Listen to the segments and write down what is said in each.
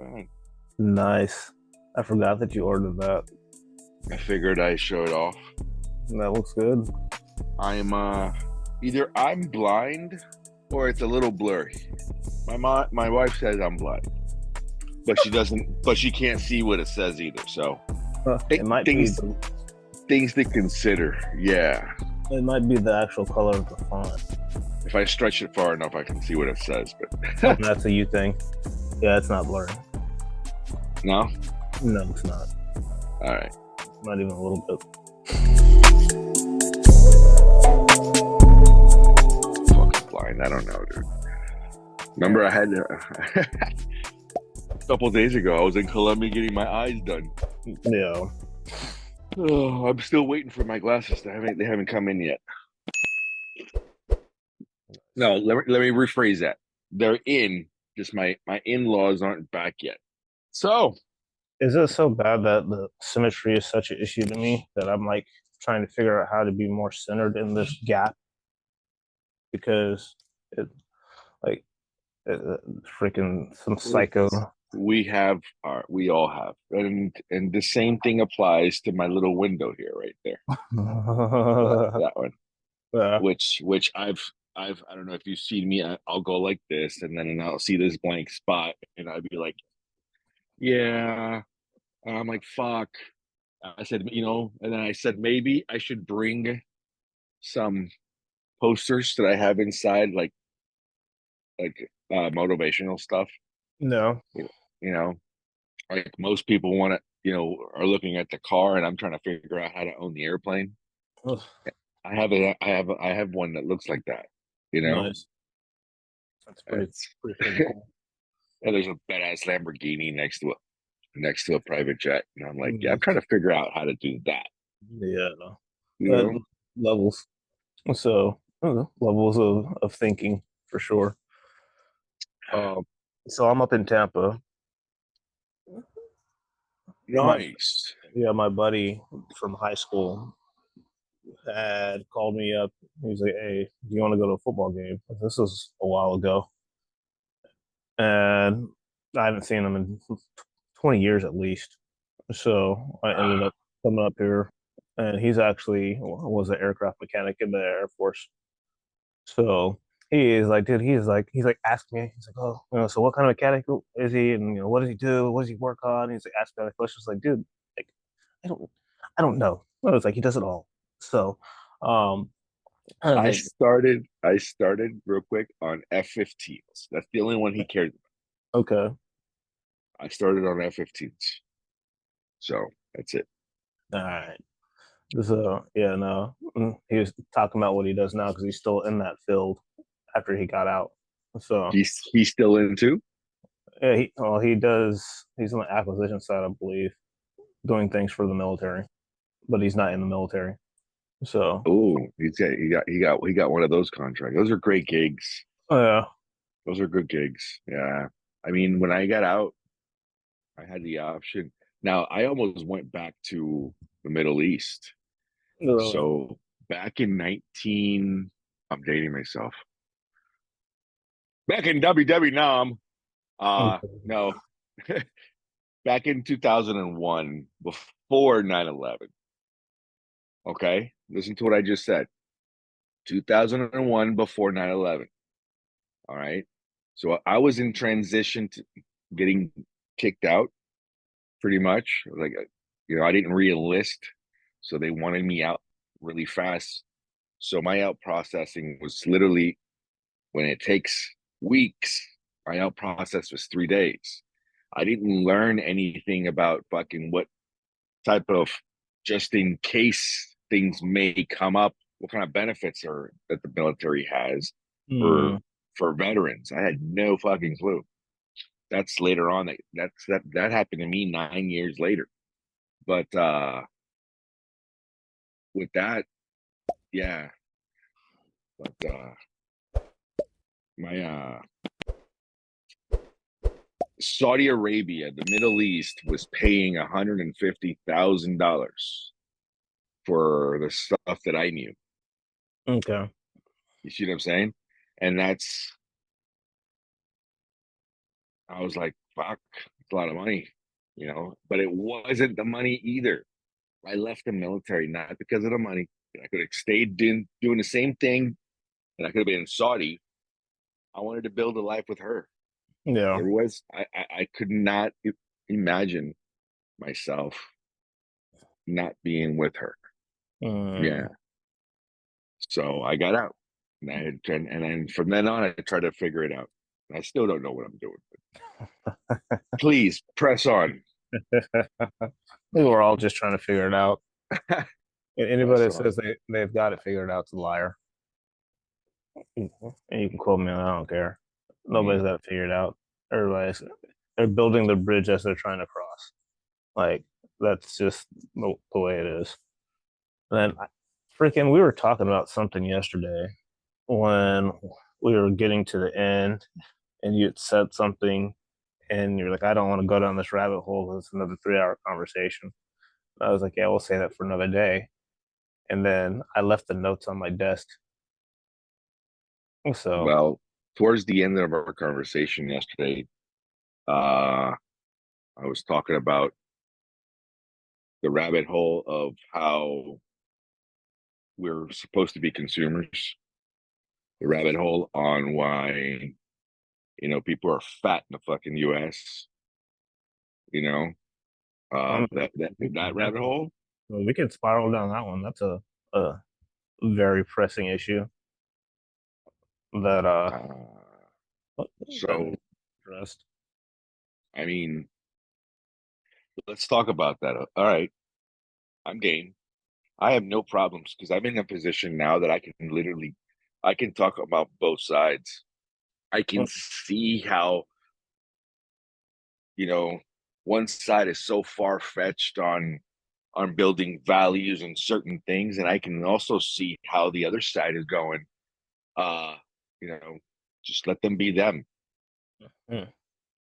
bad. Nice. I forgot that you ordered that. I figured I show it off. That looks good. I'm either I'm blind or it's a little blurry. My wife says I'm blind, but she doesn't. But she can't see what it says either. So It might be things the things to consider. Yeah, actual color of the font. if I stretch it far enough, I can see what it says. Oh, But that's a you thing. Yeah, it's not blurry. no, No, it's not. all right. Not even a little bit. Fucking blind. I don't know, dude. Remember, I had a couple of days ago. I was in Colombia getting my eyes done. Yeah. Oh, I'm still waiting for my glasses. They haven't come in yet. No, let me rephrase that. They're in. Just my in-laws aren't back yet. So Is it so bad that the symmetry is such an issue to me that I'm like trying to figure out how to be more centered in this gap because it like freaking some psycho. we all have, and the same thing applies to my little window here, right there. That one, Yeah. which I've I don't know if you've seen me. I'll go like this, and then I'll see this blank spot, and I'd be like, yeah. And I'm like, fuck. I said, and then I said maybe I should bring some posters that I have inside, like motivational stuff. No. You know, like most people want to, are looking at the car, and I'm trying to figure out how to own the airplane. Ugh, I have one that looks like that. You know, nice. That's it's pretty freaking cool. and there's a badass Lamborghini next to a private jet, and I'm like, yeah, I'm trying Nice. to figure out how to do that. Yeah, no. You know, Levels. So levels of thinking for sure. Um, so I'm up in Tampa. My nice. my buddy from high school had called me up. He was like, "Hey, do you want to go to a football game?" This was a while ago, and I haven't seen him in 20 years at least. So I ended up coming up here, and he's actually was an aircraft mechanic in the Air Force. So he is like, dude, he's like, ask me. He's like, oh, so what kind of mechanic is he, and what does he do? What does he work on? He's like, asking me questions. Like, dude, like, I don't, I don't know. No, it's like he does it all. So, um, I was like, I started real quick on F-15s. That's the only one he cared about. okay, I started on F-15s. So that's it. all right. So yeah, no, he was talking about what he does now because he's still in that field after he got out. So He's still in too? yeah, he does. He's on the acquisition side, I believe, doing things for the military, but he's not in the military. So Oh, he got one of those contracts. Those are great gigs. yeah, Those are good gigs. Yeah. I mean, when I got out, I had the option. Now, I almost went back to the Middle East. really. So back in 19, I'm dating myself. Back in WW no, back in 2001, before 9/11. Okay. Listen to what I just said. 2001, before 9/11. All right. So I was in transition to getting kicked out pretty much. Like, I didn't re-enlist. So they wanted me out really fast. So my out processing was literally, when it takes weeks, my out process was 3 days. I didn't learn anything about fucking what type of, just in case things may come up, what kind of benefits are that the military has for Mm, for veterans. I had no fucking clue. That's later on, that happened to me 9 years later. But with that, yeah. But my Saudi Arabia, the Middle East, was paying $150,000 for the stuff that I knew. okay. You see what I'm saying? And I was like, fuck. It's a lot of money, but it wasn't the money either. I left the military not because of the money. I could have stayed doing the same thing, and I could have been in Saudi. I wanted to build a life with her. Yeah. There was I could not imagine myself not being with her. Mm. Yeah. So I got out, and then from then on, I tried to figure it out. I still don't know what I'm doing. Please press on. We were all just trying to figure it out. Anybody Press that on. says they've got it figured out is a liar. And you can quote me on I don't care. Nobody's Mm. got it figured out. Everybody's they're building the bridge as they're trying to cross. Like that's just the way it is. And then freaking we were talking about something yesterday when we were getting to the end and you had said something and you're like, I don't want to go down this rabbit hole because it's another 3 hour conversation. And I was like, yeah, we'll say that for another day. And then I left the notes on my desk. So, Well, towards the end of our conversation yesterday, uh, I was talking about the rabbit hole of how we're supposed to be consumers, the rabbit hole on why, people are fat in the fucking US, you know, that rabbit definitely, hole. well, we can spiral down that one. That's a very pressing issue that Uh, that so, needs addressed. I mean, let's talk about that. All right, I'm game. I have no problems because I'm in a position now that I can talk about both sides. I can see how, you know, one side is so far fetched on building values and certain things, and I can also see how the other side is going. Uh, you know, just let them be them. Mm.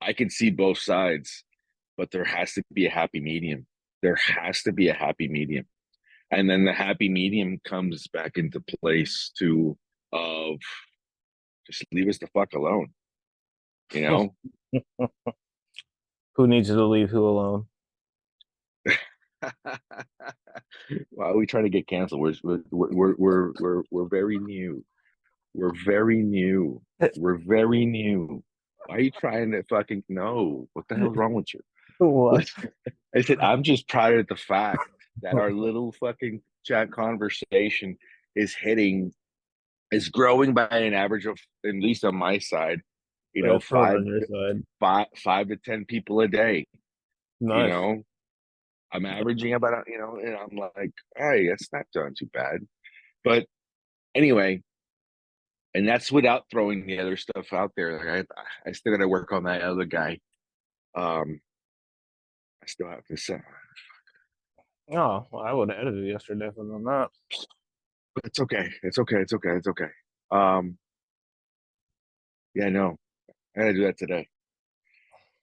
I can see both sides, but there has to be a happy medium. There has to be a happy medium. And then the happy medium comes back into place to of just leave us the fuck alone, you know? Who needs to leave who alone? Why are we trying to get canceled? We're very new. We're very new. We're very new. Why are you trying to fucking no? What the hell's wrong with you? What? Listen, I said I'm just proud of the fact that our little fucking chat conversation is hitting is growing by an average of, at least on my side, Yeah, similar five on your side. five to 10 people a day. You Nice. know, I'm averaging about, and I'm like, hey, that's not done too bad. But anyway, and that's without throwing the other stuff out there. Like I still got to work on that other guy. Um, I still have to say, Oh, well, I would have edited yesterday if I'm not. but it's okay. It's okay. It's okay. It's okay. Um, yeah, no, I got to do that today.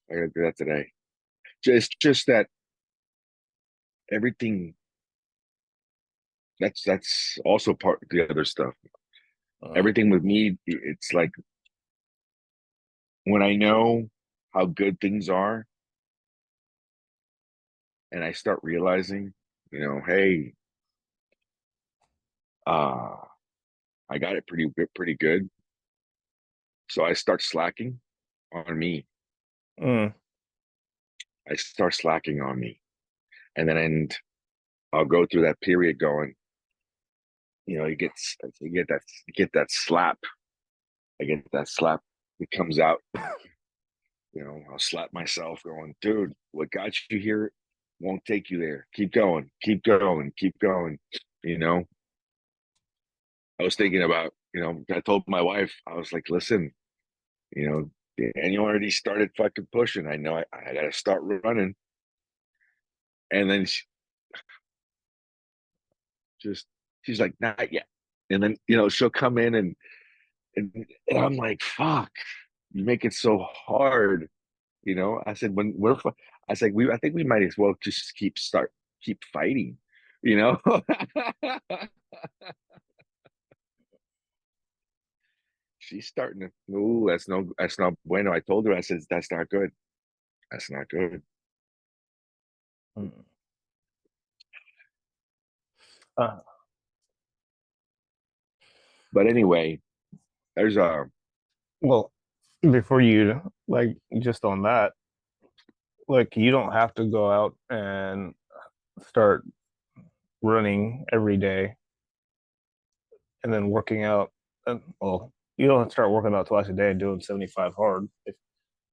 I got to do that today. Just that everything. That's also part of the other stuff. Uh, Everything with me, it's like when I know how good things are, and I start realizing, hey, uh, I got it pretty good. So I start slacking on me. mm, I start slacking on me, and I'll go through that period going, you get that slap. I get that slap. It comes out. I'll slap myself, going, dude, what got you here won't take you there. Keep going, keep going, keep going. You know, I was thinking about, I told my wife, I was like, listen, you and you already started fucking pushing. I know I got to start running. And then just, she's like, not yet. And then, she'll come in and I'm like, fuck, you make it so hard. I said, I said, I think we might as well just keep fighting, you know? She's starting to, ooh, that's no bueno. I told her, I said, that's not good. That's not good. Mm. Uh, But anyway, there's a well, before you like just on that, like you don't have to go out and start running every day and then working out. And, well, you don't have to start working out twice a day and doing 75 hard. If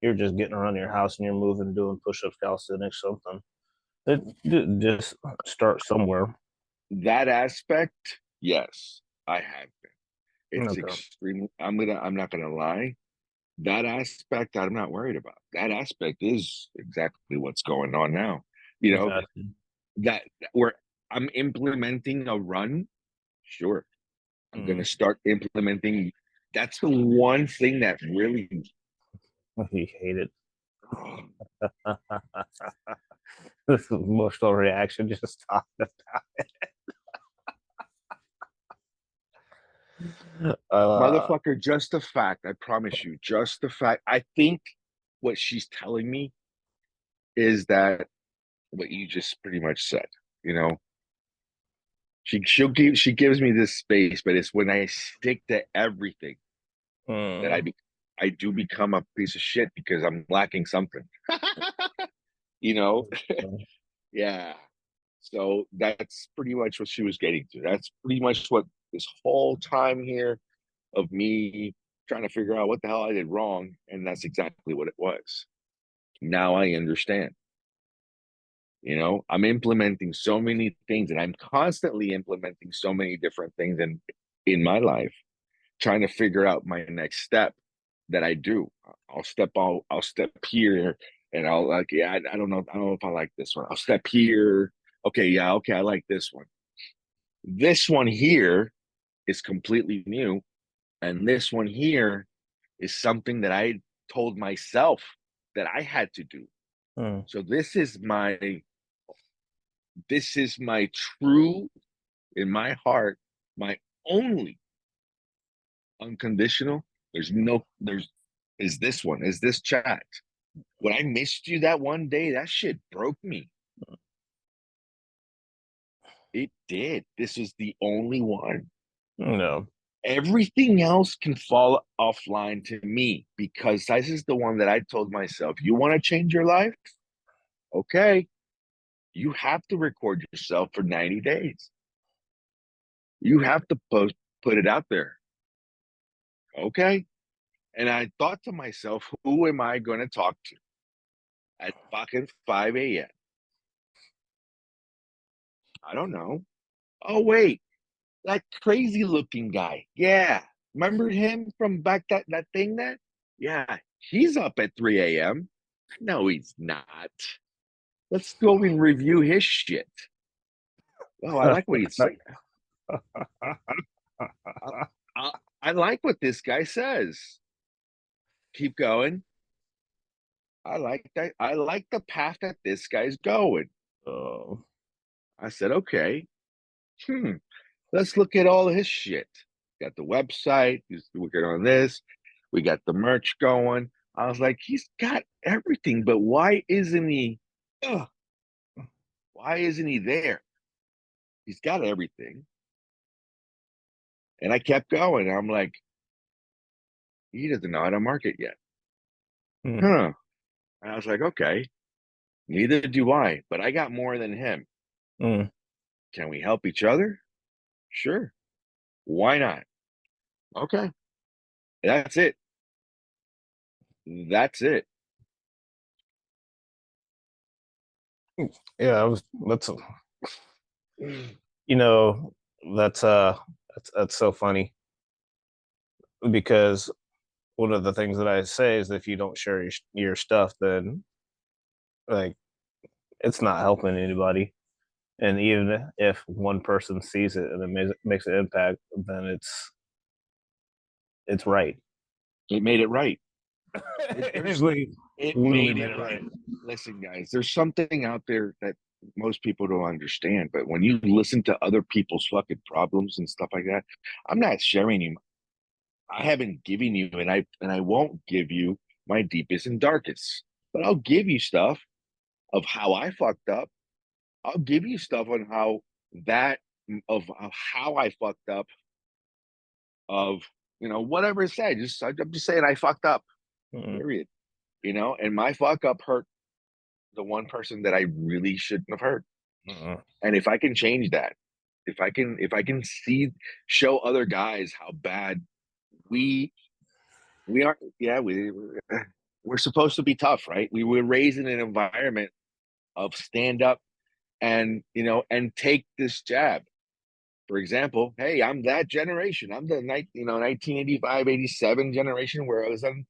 you're just getting around your house and you're moving, doing push-ups, calisthenics, something, just start somewhere. that aspect. Yes, I have been. It's Okay, extremely. I'm not gonna lie. That aspect, I'm not worried about. That aspect is exactly what's going on now. You know exactly. that where I'm implementing a run. Sure, I'm gonna Mm. start implementing. That's the one thing that really. You hate it. This emotional reaction just talking about it. Motherfucker, just the fact, I promise you, just the fact. I think what she's telling me is that what you just pretty much said. You know, she gives me this space, but it's when I stick to everything that mm, I do become a piece of shit because I'm lacking something. You know, yeah. So that's pretty much what she was getting to. That's pretty much what this whole time here of me trying to figure out what the hell I did wrong, and that's exactly what it was. Now I understand. You know, I'm implementing so many things, and I'm constantly implementing so many different things in my life, trying to figure out my next step that I do. I'll step here, and I'll like, yeah, I I don't know if I like this one. I'll step here. Okay, yeah, okay, I like this one. This one here is completely new, and this one here is something that I told myself that I had to do. mm, So this is my true in my heart, my only unconditional. There's is this one, is this chat. When I missed you that one day, that shit broke me. It did. This is the only one. no. Everything else can fall offline to me because this is the one that I told myself, you want to change your life? Okay. You have to record yourself for 90 days. You have to put it out there. Okay. And I thought to myself, who am I going to talk to at fucking 5 a.m.? I don't know. Oh, wait, that crazy looking guy. Yeah. Remember him from back that thing that? Yeah. He's up at 3 a.m. No, he's not. Let's go and review his shit. Oh, I like what he's. I, I, I like what this guy says. Keep going. I like that. I like the path that this guy's going. Oh, I said, okay, hmm, let's look at all his shit. Got the website. He's working on this. We got the merch going. I was like, he's got everything, but why isn't he? Ugh, why isn't he there? He's got everything. And I kept going. I'm like, he doesn't know how to market yet. mm, Huh. And I was like, okay, neither do I, but I got more than him. mm, Can we help each other? Sure. Why not? Okay. That's it. That's it. yeah, I was. You know, that's that's so funny because one of the things that I say is that if you don't share your stuff, then like it's not helping anybody. And even if one person sees it and it makes an impact, then it's right. It made it right. it There's it literally made made it it right. right. Listen, guys, there's something out there that most people don't understand. But when you listen to other people's fucking problems and stuff like that, I'm not sharing you. I haven't given you, and I won't give you my deepest and darkest. but I'll give you stuff of how I fucked up. I'll give you stuff on that of how I fucked up, of whatever it said. I'm just saying I fucked up. Mm-mm. Period. And my fuck up hurt the one person that I really shouldn't have hurt. Mm-mm. And if I can change that, if I can show other guys how bad we we are, yeah, we're supposed to be tough, right? We were raised in an environment of stand up and take this jab. For example, hey, I'm that generation. I'm the 1985, 87 generation where I was on.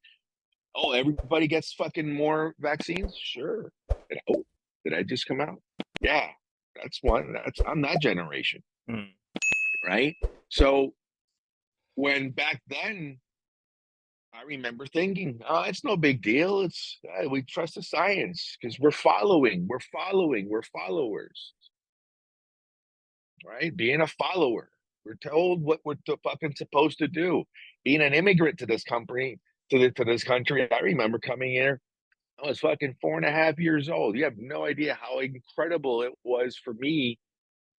Oh, everybody gets fucking more vaccines. Sure. Oh, did I just come out? Yeah, that's one. I'm that generation, Mm. right? So when back then, I remember thinking, oh, it's no big deal. We trust the science because we're followers, right? Being a follower, we're told what we're fucking supposed to do. Being an immigrant to this country, to this country, I remember coming here. I was fucking 4.5 years old. You have no idea how incredible it was for me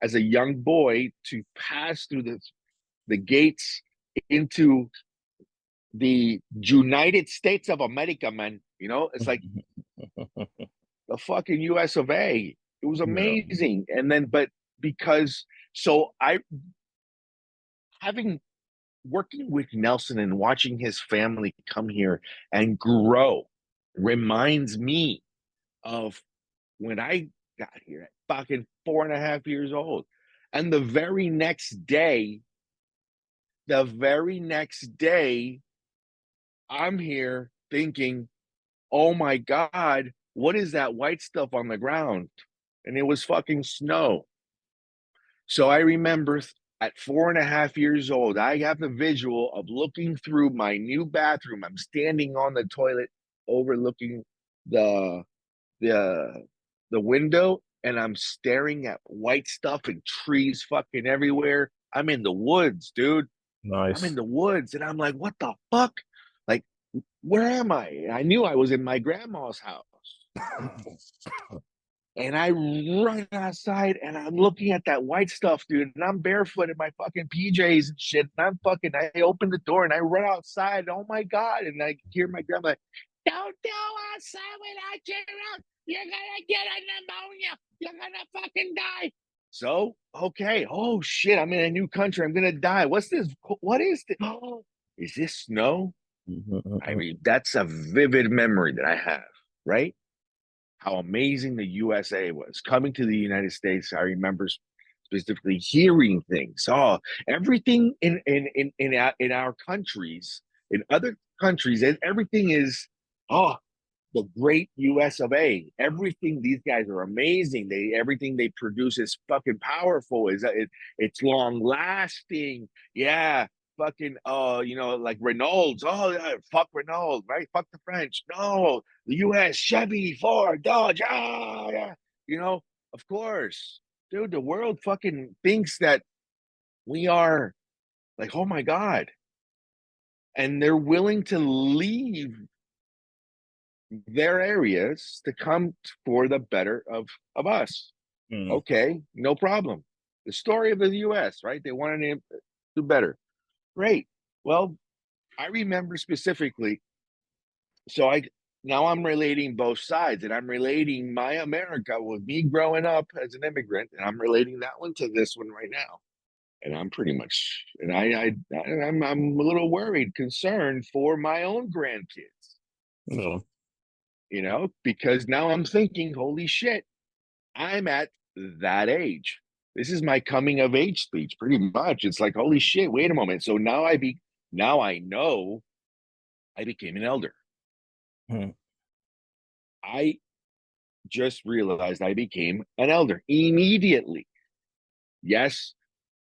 as a young boy to pass through the gates into the United States of America, man. It's like the fucking US of A. It was Yeah. amazing. And then, but because, so having, working with Nelson and watching his family come here and grow reminds me of when I got here at fucking 4.5 years old. And the very next day, I'm here thinking, oh my God, what is that white stuff on the ground? And it was fucking snow. So I remember at 4.5 years old, I have the visual of looking through my new bathroom. I'm standing on the toilet overlooking the the the window, and I'm staring at white stuff and trees fucking everywhere. I'm in the woods, dude. I'm in Nice. the woods, and I'm like, what the fuck? Like, where am I? I knew I was in my grandma's house. And I run outside and I'm looking at that white stuff, dude. And I'm barefoot in my fucking PJs and shit. And I open the door and I run outside. Oh my God. And I hear my grandma like, don't go outside without your out. You're gonna get a pneumonia. You're gonna fucking die. So, okay. Oh shit. I'm in a new country. I'm gonna die. What's this? What is this? Oh, is this snow? I Mm-mm. mean, that's a vivid memory that I have, right? How amazing the USA was. Coming to the United States, I remember specifically hearing things. Oh, everything in our countries, in other countries, and everything is oh the great US of A. Everything, these guys are amazing. Everything they produce is fucking powerful. It's long lasting. Yeah. Fucking like Renault's. Oh yeah, fuck Renault, right? Fuck the French. No, the US, Chevy, Ford, Dodge. Ah, yeah. Of course. Dude, the world fucking thinks that we are like, oh my God. And they're willing to leave their areas to come for the better of us. Mm. Okay, no problem. The story of the US, right? They wanted to do better. Great. Well, I remember specifically, so I'm relating both sides, and I'm relating my America with me growing up as an immigrant, and I'm relating that one to this one right now. And I'm pretty much, and I'm a little worried, concerned for my own grandkids, No. because now I'm thinking, holy shit, I'm at that age. This is my coming of age speech, pretty much. It's like, holy shit, wait a moment. So now I know I became an elder. Mm. I just realized I became an elder immediately. Yes,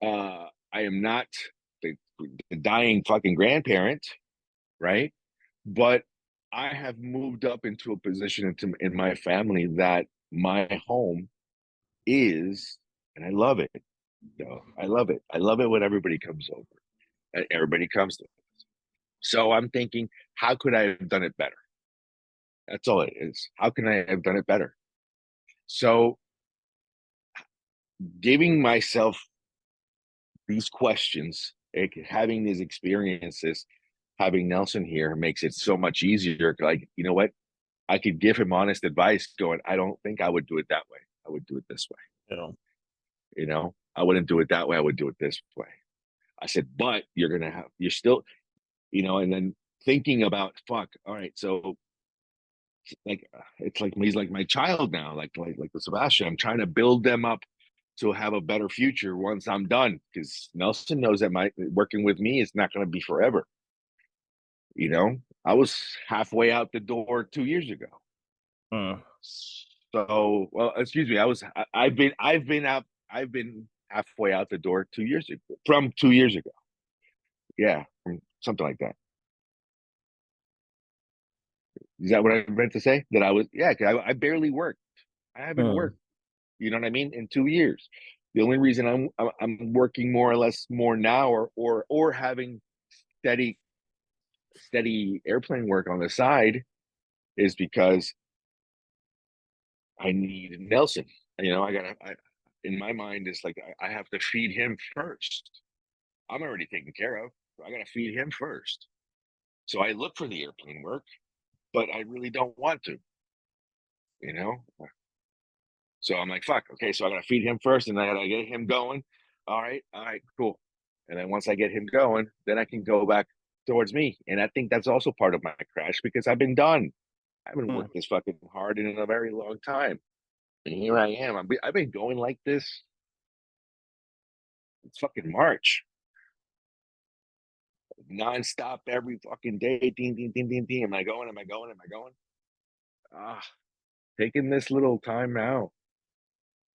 I am not the, the dying fucking grandparent, right? But I have moved up into a position in my family that my home is, and I love it. I love it. I love it when everybody comes over. Everybody comes to. So I'm thinking, how could I have done it better? That's all it is. How can I have done it better? So giving myself these questions, having these experiences, having Nelson here makes it so much easier. Like, you know what? I could give him honest advice going, I don't think I would do it that way. I would do it this way. You know. I wouldn't do it that way. I would do it this way. I said, but you're still, and then thinking about, fuck, all right. So like, it's like, he's like my child now, like the Sebastian, I'm trying to build them up to have a better future once I'm done. Cause Nelson knows that my working with me is not going to be forever. You know, I was halfway out the door 2 years ago. Mm. So, well, excuse me. I've been halfway out the door 2 years ago, from 2 years ago. Yeah, something like that. Is that what I meant to say? That I was, yeah, 'cause I barely worked. I haven't Mm. worked, you know what I mean, in 2 years. The only reason I'm working more or less more now, or having steady steady airplane work on the side, is because I need Nelson. In my mind, it's like I have to feed him first. I'm already taken care of. I got to feed him first. So I look for the airplane work, but I really don't want to, you know? So I'm like, fuck, okay, so I got to feed him first and I got to get him going. All right, cool. And then once I get him going, then I can go back towards me. And I think that's also part of my crash because I've been done. I haven't Mm. worked this fucking hard in a very long time. And here I am. I've been going like this. It's fucking March, nonstop every fucking day. Ding, ding, ding, ding, ding. Am I going? Am I going? Am I going? Ah, taking this little time now,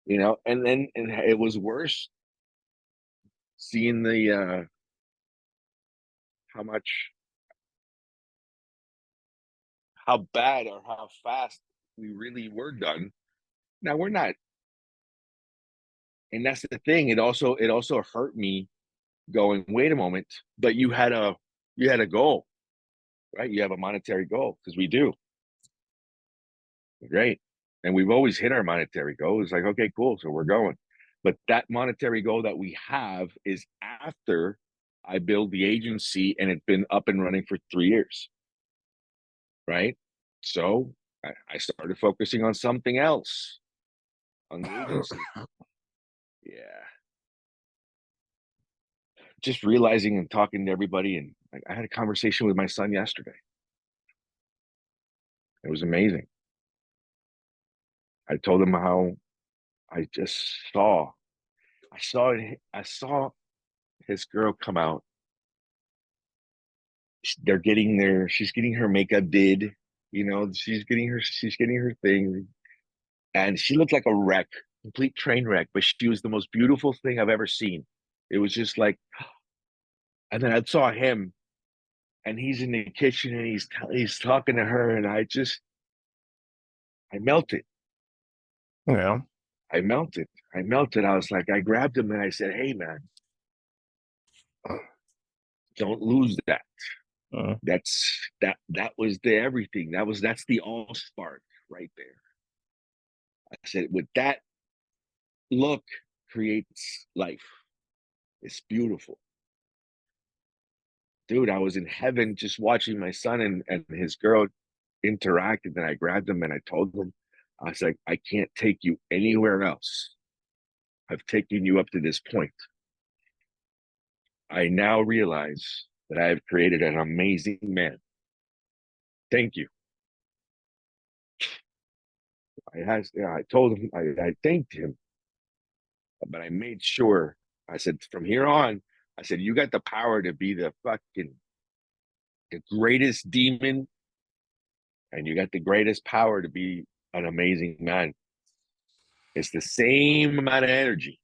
and it was worse seeing the how much, how bad or how fast we really were done. Now we're not, and that's the thing. It also hurt me going, wait a moment, but you had a goal, right? You have a monetary goal because we do. Great. And we've always hit our monetary goal. It's like, okay, cool. So we're going. But that monetary goal that we have is after I build the agency and it's been up and running for 3 years. Right. So I started focusing on something else, on the agency. Yeah. Just realizing and talking to everybody. And I had a conversation with my son yesterday. It was amazing. I told him how I just saw, I saw his girl come out. She's getting her makeup did, she's getting her thing, and she looked like a wreck, complete train wreck, but she was the most beautiful thing I've ever seen. It was just like, and then I saw him, and he's in the kitchen and he's talking to her, and I melted. Yeah. I melted. I was like, I grabbed him and I said, hey man, don't lose that. Mm. That was the everything. That's the all spark right there. I said, with that look creates life. It's beautiful. Dude, I was in heaven just watching my son and his girl interact. And then I grabbed him and I told him, I was like, I can't take you anywhere else. I've taken you up to this point. I now realize that I have created an amazing man. Thank you. I told him, I thanked him, but I made sure, I said, from here on, I said, you got the power to be the greatest demon, and you got the greatest power to be an amazing man. It's the same amount of energy.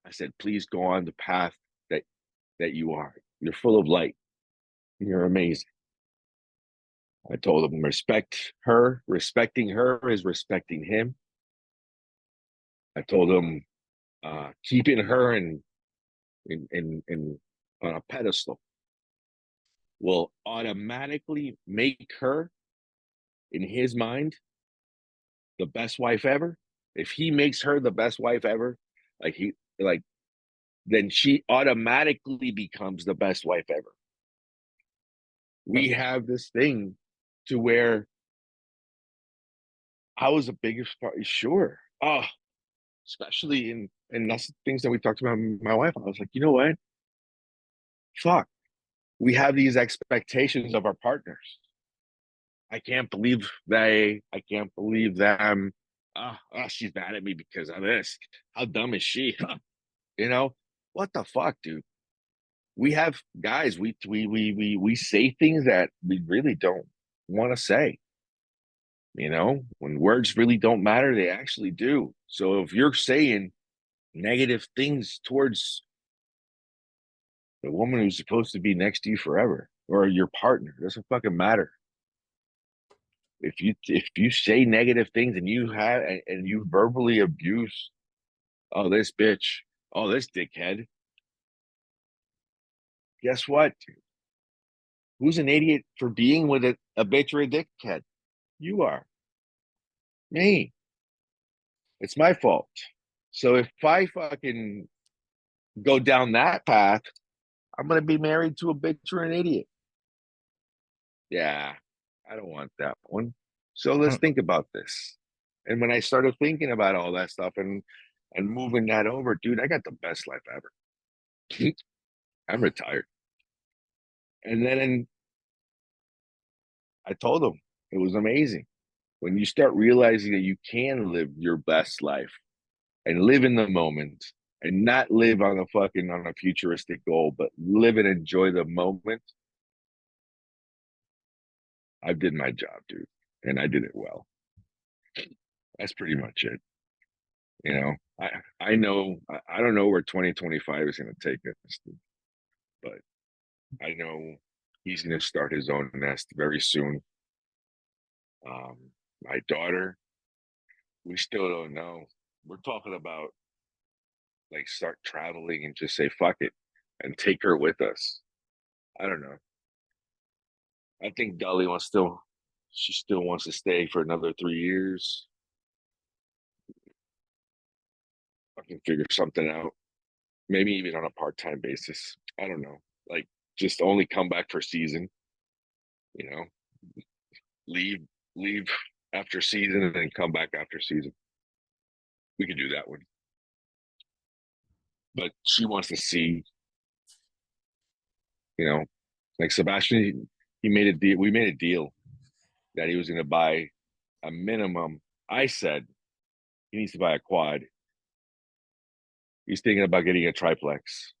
I said, please go on the path that that you are. You're full of light. You're amazing. I told him, respect her. Respecting her is respecting him. I told him, keeping her in on a pedestal will automatically make her, in his mind, the best wife ever. If he makes her the best wife ever, like he like then she automatically becomes the best wife ever. We have this thing to where I was the biggest part, sure. Oh, especially in that's the things that we talked about with my wife. I was like, you know what? Fuck. We have these expectations of our partners. I can't believe them. She's mad at me because of this. How dumb is she? You know, what the fuck, dude? We have guys, we say things that we really don't want to say. You know, when words really don't matter, they actually do. So if you're saying negative things towards the woman who's supposed to be next to you forever or your partner, it doesn't fucking matter. If you say negative things and you verbally abuse, oh, this bitch, oh, this dickhead, guess what? Who's an idiot for being with a bitch or a dickhead? You are. Me. It's my fault. So if I fucking go down that path, I'm gonna be married to a bitch or an idiot. Yeah, I don't want that one. So let's think about this. And when I started thinking about all that stuff and moving that over, dude, I got the best life ever. I'm retired. And then I told him it was amazing. When you start realizing that you can live your best life and live in the moment and not live on a futuristic goal, but live and enjoy the moment. I did my job, dude, and I did it well. That's pretty much it. You know, I know I don't know where 2025 is going to take us, but I know he's going to start his own nest very soon. My daughter, we still don't know. We're talking about like start traveling and just say fuck it and take her with us. I don't know. I think Dolly wants still she still wants to stay for another 3 years. I can figure something out. Maybe even on a part-time basis. I don't know. Like just only come back for season, you know, leave leave after season and then come back after season. We could do that one. But she wants to see, you know, like Sebastian, he made a deal. We made a deal that he was going to buy a minimum. I said he needs to buy a quad. He's thinking about getting a triplex,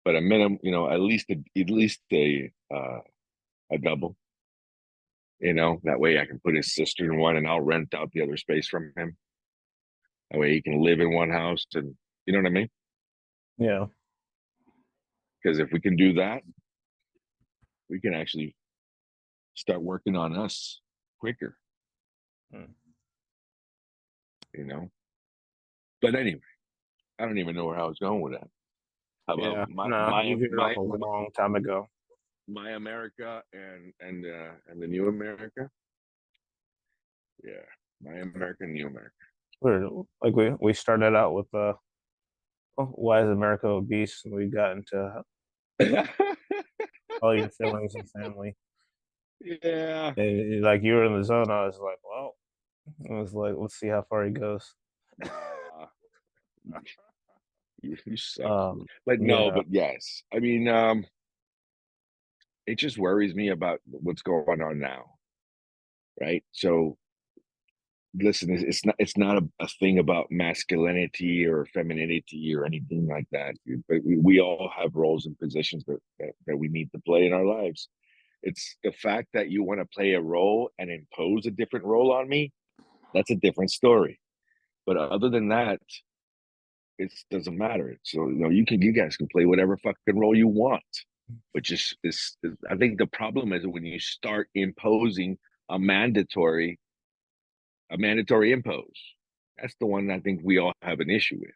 but a minimum, you know, at least a double. You know, that way I can put his sister in one, and I'll rent out the other space from him. That way he can live in one house, and you know what I mean. Yeah. Because if we can do that, we can actually start working on us quicker. Hmm. You know. But anyway, I don't even know where I was going with that. How about Yeah. Nah, you veered off a long time ago. my America and the new America? Yeah, my America, new America. We started out with why is America obese? And we got into all your feelings and family. Yeah. And like you were in the zone, I was like, well, I was like, let's see how far he goes. Nah, you suck. Um, But no, yeah, but yes. I mean, it just worries me about what's going on now, right? So listen, it's not a thing about masculinity or femininity or anything like that, dude. But we all have roles and positions that we need to play in our lives. It's the fact that you want to play a role and impose a different role on me. That's a different story. But other than that, it doesn't matter. So you guys can play whatever fucking role you want. But just I think the problem is when you start imposing a mandatory a mandatory impose. That's the one I think we all have an issue with.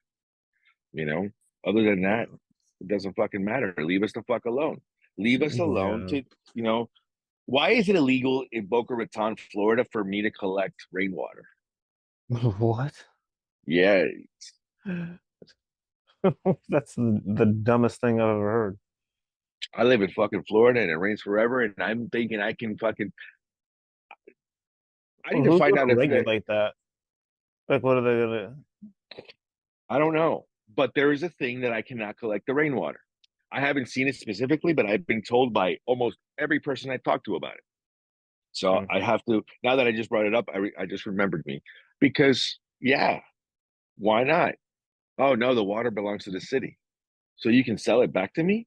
You know, other than that, yeah, it doesn't fucking matter. Leave us the fuck alone. Leave us alone Yeah. to, you know, why is it illegal in Boca Raton, Florida for me to collect rainwater? What? Yeah, That's the dumbest thing I've ever heard. I live in fucking Florida and it rains forever, and I'm thinking I can fucking. I Well, need to who's find gonna out if regulate that? Like, what are they gonna? I don't know, but there is a thing that I cannot collect the rainwater. I haven't seen it specifically, but I've been told by almost every person I talked to about it. So Hmm. I have to. Now that I just brought it up, I just remembered me because yeah, why not? Oh no, the water belongs to the city, so you can sell it back to me.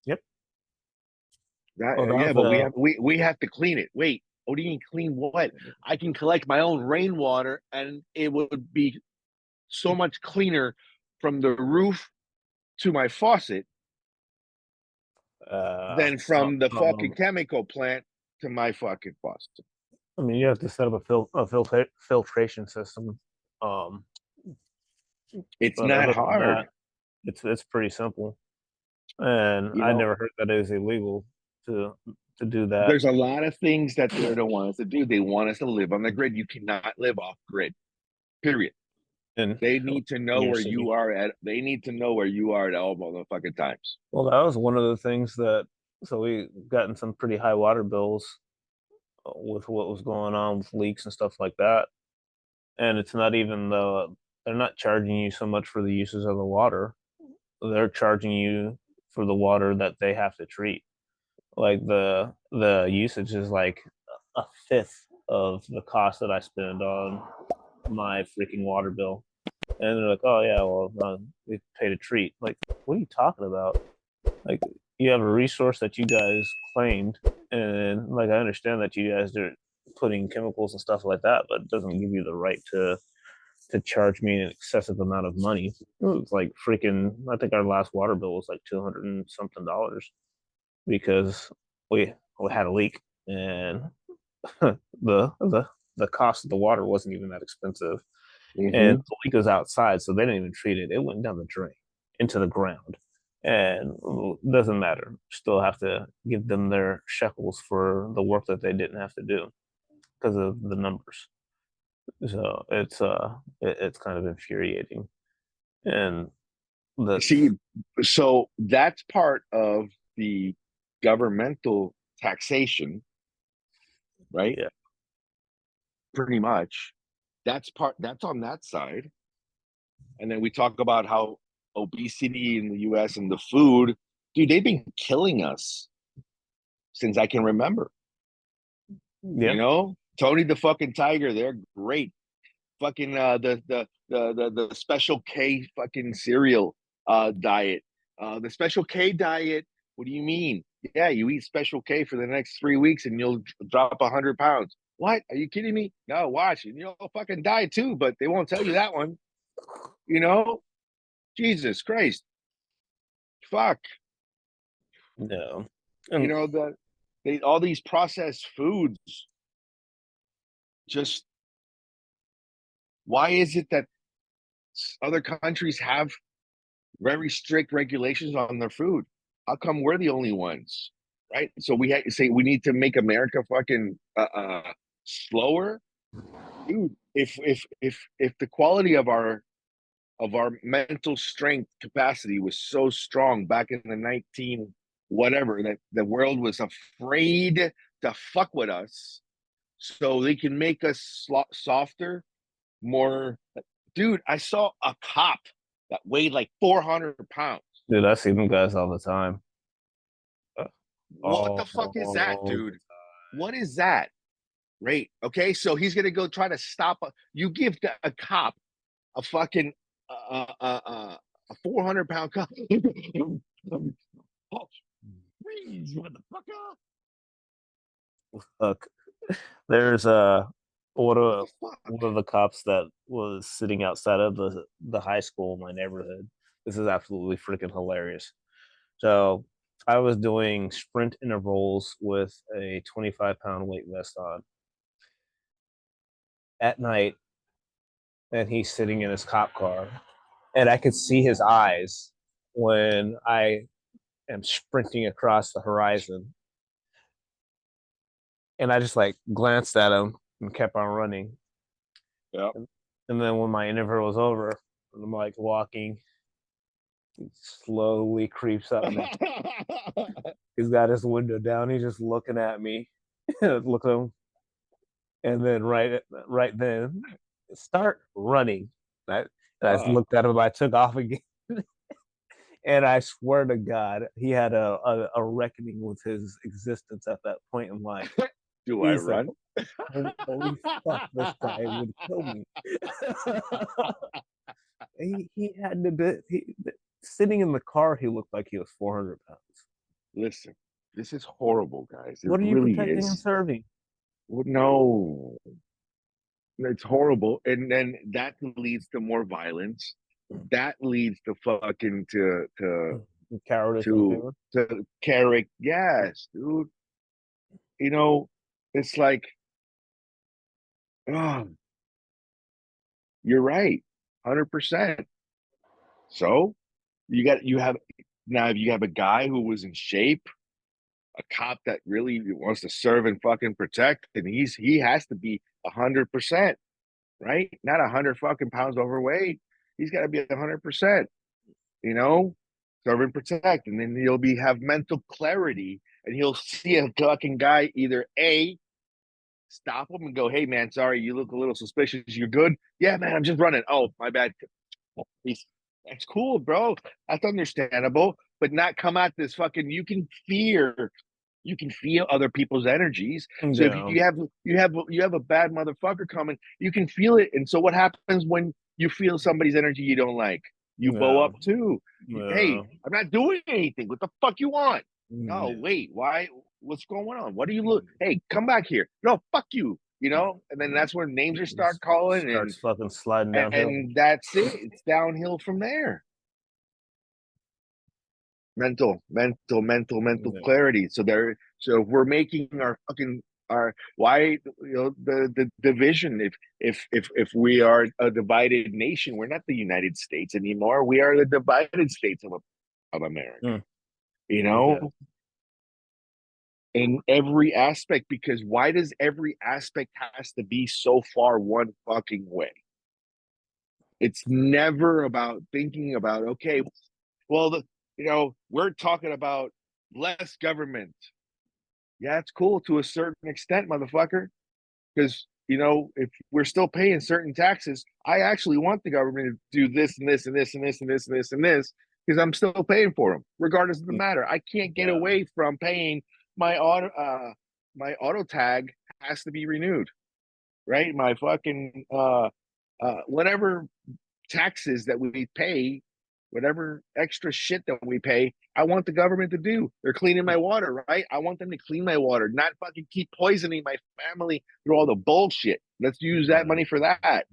Yep. Well, That, that yeah, was but we have to clean it. Wait, what do you mean clean what? I can collect my own rainwater, and it would be so much cleaner from the roof to my faucet than from the fucking um, chemical plant to my fucking faucet. I mean, you have to set up a filtration system. Um, It's but not other than hard. that, it's pretty simple. And You I know, never heard that it is illegal to to do that. there's a lot of things that they don't want us to do. They want us to live on the grid. You cannot live off grid. Period. And They need to in know your where you city. are at. They need to know where you are at all motherfucking times. Well, that was one of the things that. So we gotten some pretty high water bills with what was going on with leaks and stuff like that. And it's not even the they're not charging you so much for the uses of the water. They're charging you for the water that they have to treat. Like the usage is like a fifth of the cost that I spend on my freaking water bill. And they're like, "Oh yeah, well we paid a treat." Like, what are you talking about? Like, you have a resource that you guys claimed, and like I understand that you guys are putting chemicals and stuff like that, but it doesn't give you the right to charge me an excessive amount of money. It was like freaking. I think our last water bill was like $200 and something because we had a leak and the cost of the water wasn't even that expensive, and Mm-hmm. the leak was outside, so they didn't even treat it. It went down the drain into the ground, and it doesn't matter. Still have to give them their shekels for the work that they didn't have to do because of the numbers. So it's kind of infuriating, and the See, so that's part of the governmental taxation, right? yeah, Pretty much. That's on that side. And then we talk about how obesity in the US and the food, dude, they've been killing us since I can remember. yeah, You know? Tony the fucking Tiger, they're great. Fucking the special K fucking cereal diet. The special K diet, what do you mean? Yeah, you eat special K for the next 3 weeks and you'll drop 100 pounds. What? Are you kidding me? No, watch it. You'll fucking die too, but they won't tell you that one. You know? Jesus Christ. Fuck. no, You and know, they all these processed foods, just why is it that other countries have very strict regulations on their food? How come we're the only ones? Right? So we say we need to make America fucking slower, dude. If the quality of our mental strength capacity was so strong back in the 19 whatever that the world was afraid to fuck with us, so they can make us softer, more. Dude, I saw a cop that weighed like 400 pounds. dude, I see them guys all the time. Uh, What the fuck is that, Oh, dude? What is that? Right. Okay. So he's gonna go try to stop. You give a cop a fucking a 400 pound cop. Oh, please, motherfucker. look, there's one What of the fuck? one of the cops that was sitting outside of the high school in my neighborhood. This is absolutely freaking hilarious. So I was doing sprint intervals with a 25-pound weight vest on at night, and he's sitting in his cop car, and I could see his eyes when I am sprinting across the horizon. And I just like glanced at him and kept on running. Yeah. And then when my interval was over, I'm like walking, he slowly creeps up next. He's got his window down. He's just looking at me, look at him, and then right then, start running. I, and I looked at him. I took off again, and I swear to God, he had a reckoning with his existence at that point in life. Do I He said, run? "Holy fuck, this guy would kill me." he had to be sitting in the car. He looked like he was 400 pounds. Listen, this is horrible, guys. It What are you really protecting and is. serving? Well, no, it's horrible, and then that leads to more violence. That leads to fucking Cowardice and to fear. to character. Yes, dude. You know, it's like, oh, you're right, 100%. So you have now you have a guy who was in shape, a cop that really wants to serve and fucking protect, and he has to be 100%, right? Not 100 fucking pounds overweight. He's got to be 100%. You know, serve and protect, and then he'll be have mental clarity, and he'll see a fucking guy either a stop him and go, "Hey man, sorry, you look a little suspicious. You're good? Yeah, man, I'm just running. Oh, my bad. He's That's cool, bro. That's understandable, but not come at this fucking. You can feel other people's energies. So if Yeah, you have a bad motherfucker coming, you can feel it. And so what happens when you feel somebody's energy you don't like? You bow yeah, up too. Hey, yeah, I'm not doing anything. What the fuck you want? No, yeah. wait, why? What's going on? What do you look? Hey, come back here. No, fuck you. And then that's where names are start calling, Starts fucking sliding downhill. and that's it. It's downhill from there. Mental Yeah. clarity. So if we're making our why the division. If we are a divided nation, we're not the United States anymore. We are the divided states of America. Mm, You okay. know, in every aspect. Because why does every aspect has to be so far one fucking way? It's never about thinking about, okay, well, we're talking about less government. Yeah, it's cool to a certain extent, motherfucker. Because, if we're still paying certain taxes, I actually want the government to do this and this and this and this and this and this and this because I'm still paying for them, regardless of the matter. I can't get Yeah. away from paying my auto tag has to be renewed, right? My fucking whatever taxes that we pay, whatever extra shit that we pay, I want the government to do. They're cleaning my water, right? I want them to clean my water, not fucking keep poisoning my family through all the bullshit. Let's use that Right. money for that,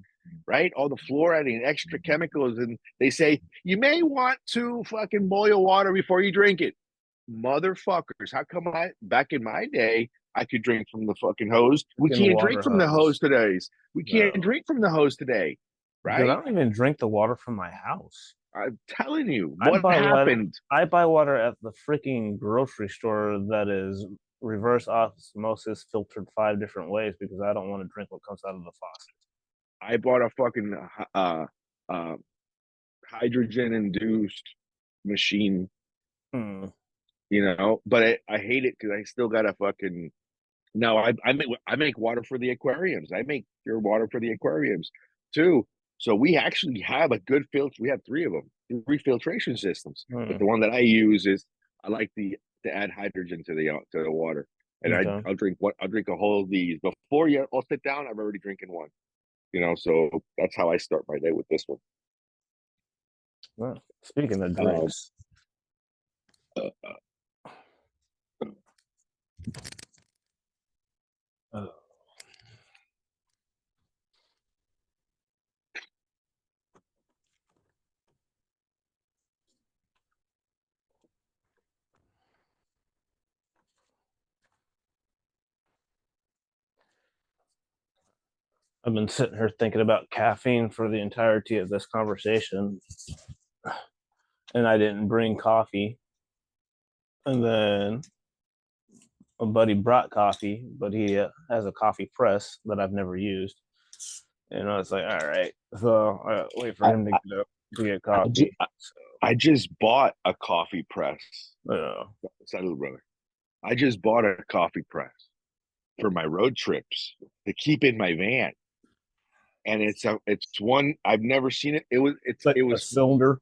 right? All the fluoride and extra chemicals. And they say, you may want to fucking boil water before you drink it. Motherfuckers, how come back in my day, I could drink from the fucking hose? We In the can't drink water from the hose hose. today. We can't No. drink from the hose today, Dude, I right? don't even drink the water from my house. I'm telling you, I what buy water. happened? I buy water at the freaking grocery store that is reverse osmosis filtered 5 different ways because I don't want to drink what comes out of the faucet. I bought a fucking uh, hydrogen induced machine, Hmm. but I hate it because I still got to fucking. No, I make water for the aquariums. I make pure water for the aquariums too. So we actually have a good filter. We have three of them, three filtration systems. But Hmm. the one that I use is I like to add hydrogen to the water, and Okay. I'll drink a whole of these before you all sit down. I'm already drinking one. So that's how I start my day with this one. Well, speaking of Um, drinks, uh, uh, I've been sitting here thinking about caffeine for the entirety of this conversation, and I didn't bring coffee. And then a buddy brought coffee, but he has a coffee press that I've never used. And I was like, all right. So I wait for I, him to I, get up to get I, ju- coffee. I just bought a coffee press. So, Little brother. I just bought a coffee press for my road trips to keep in my van. And it's one I've never seen it. like a cylinder.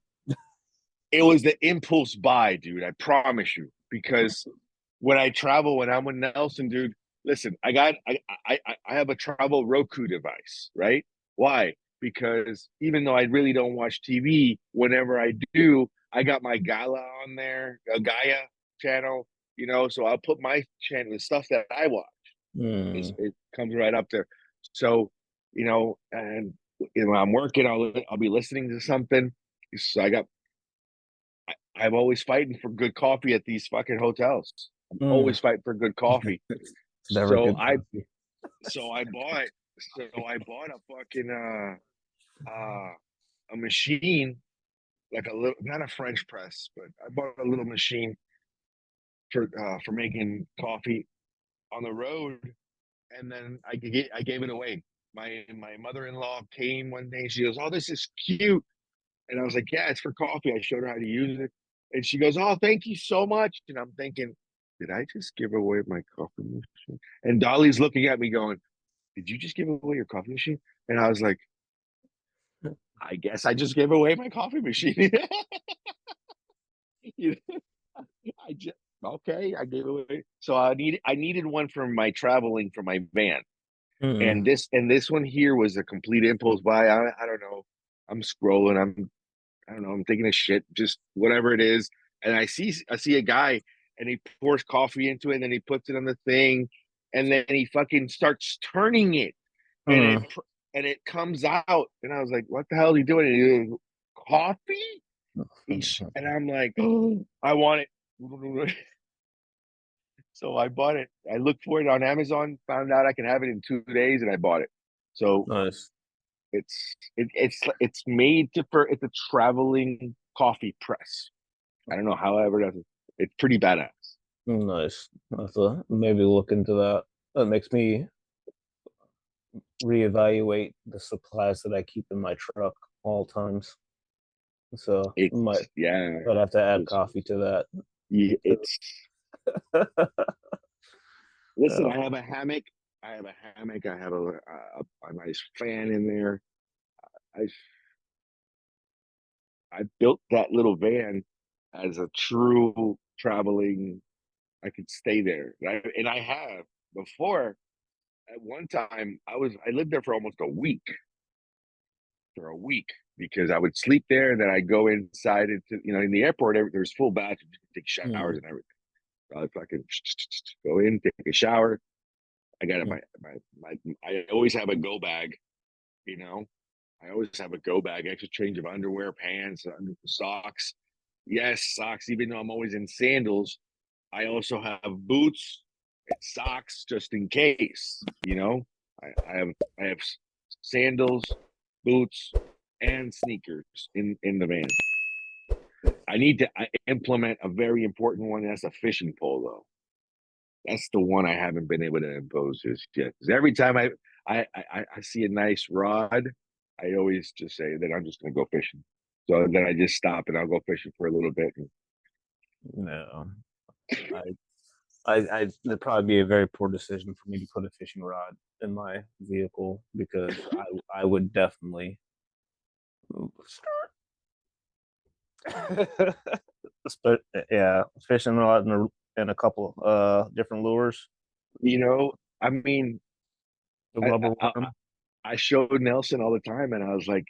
It was the impulse buy, dude. I promise you. Because when I travel, when I'm with Nelson, dude, listen, I have a travel Roku device, right? Why? Because even though I really don't watch TV, whenever I do, I got my Gala on there, a Gaia channel, so I'll put my channel, the stuff that I watch. Hmm. It comes right up there. So, and I'm working, I'll be listening to something. So I'm always fighting for good coffee at these fucking hotels. I'm Mm. always fighting for good coffee. It's never So good I coffee. so I bought I bought a fucking a machine, like a little, not a French press, but I bought a little machine for making coffee on the road, and then I gave it away. My mother-in-law came one day. She goes, "Oh, this is cute." And I was like, "Yeah, it's for coffee." I showed her how to use it. And she goes, "Oh, thank you so much." And I'm thinking, did I just give away my coffee machine? And Dolly's looking at me going, "Did you just give away your coffee machine?" And I was like, "I guess I just gave away my coffee machine." You know, I just okay, I gave away. So I needed one for my traveling for my van. Mm. And this one here was a complete impulse buy. I don't know. I'm scrolling. I don't know, I'm thinking of shit, just whatever it is. And I see a guy and he pours coffee into it and then he puts it on the thing and then he fucking starts turning it and it Mm. and it comes out. And I was like, what the hell are you doing? And he goes, coffee? And I'm like, oh, I want it. So I bought it. I looked for it on Amazon, found out I can have it in 2 days, and I bought it. So Nice. it's made it's a traveling coffee press. I don't know, however, it's pretty badass. Nice. I have to maybe look into that. That makes me reevaluate the supplies that I keep in my truck all times. So It's might yeah, I'd have to add it's coffee to that. it's. Listen, Oh, I have a hammock. I have a hammock. I have a nice fan in there. I I built that little van as a true traveling. I could stay there, right? And I have before. At one time, I lived there for almost a week. For a week because I would sleep there and then I'd go inside into in the airport. There's full bathrooms, you can take mm, showers and everything. So I fucking go in, take a shower. I got I always have a go bag, you know. I always have a go bag, extra change of underwear, pants, socks. Yes, socks. Even though I'm always in sandals, I also have boots and socks just in case. I have sandals, boots, and sneakers in the van. I need to implement a very important one. That's a fishing pole, though. That's the one I haven't been able to impose just yet. Because every time I see a nice rod, I always just say that I'm just going to go fishing. So then I just stop and I'll go fishing for a little bit. no. I it'd probably be a very poor decision for me to put a fishing rod in my vehicle because I would definitely yeah, fishing rod and a couple different lures, You know, I mean, the I, rubber I worm. I showed Nelson all the time, and I was like,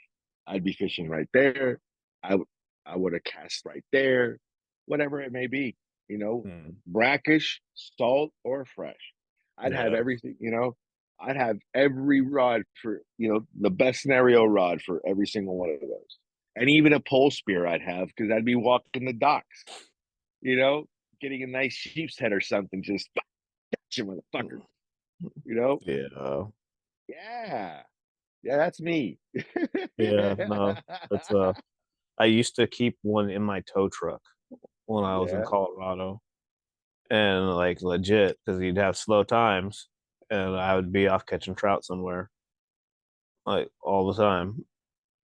I'd be fishing right there. I I would have cast right there, whatever it may be. Hmm. Brackish, salt, or fresh. I'd have Yeah. everything. I'd have every rod for the best scenario rod for every single one of those, and even a pole spear I'd have because I'd be walking the docks. You know, getting a nice sheep's head or something. Just gotcha, motherfucker. You know, Yeah. yeah. Yeah, that's me. Yeah. No, that's I used to keep one in my tow truck when I was in Yeah. Colorado. and like legit because he'd have slow times, and I would be off catching trout somewhere like all the time.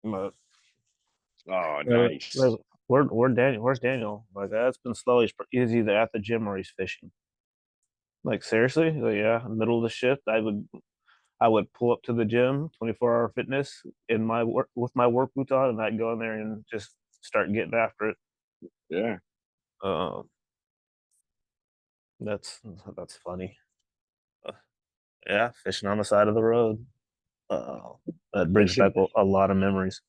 But Oh, nice. like, where Daniel? Where's Daniel? Like that's been slow. He's either at the gym or he's fishing. Like seriously, like, yeah, middle of the shift, I would pull up to the gym, 24-hour fitness in my work with my work boots on, and I'd go in there and just start getting after it. Yeah. Um, that's that's funny. Uh, yeah, fishing on the side of the road. Uh, that brings back Listen, a lot of memories.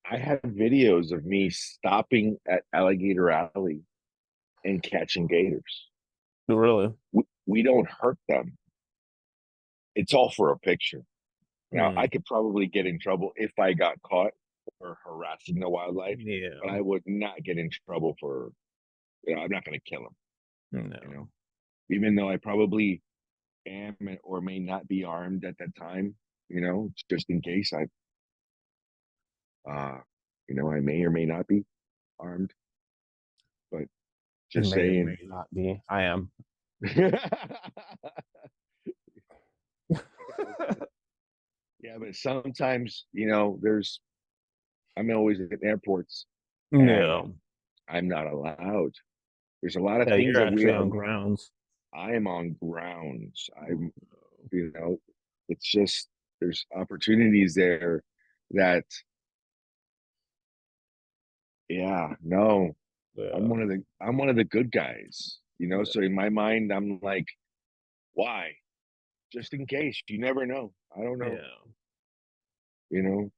I have videos of me stopping at Alligator Alley and catching gators. Really? We don't hurt them. It's all for a picture. Now, I Hmm. could probably get in trouble if I got caught for harassing the wildlife, but Yeah. I would not get in trouble for, I'm not going to kill them, you No. know, even though I probably am or may not be armed at that time, just in case uh, I may or may not be armed, but It just may or may saying. not be. I am. Yeah, but sometimes, I'm always at airports and Yeah. I'm not allowed. There's a lot of Yeah, things you're that actually on grounds. I am on grounds. You know, it's just, there's opportunities there that, yeah, no, Yeah. I'm one of the good guys, Yeah. so in my mind, I'm like, why? Just in case, you never know. I don't know, Yeah. you know,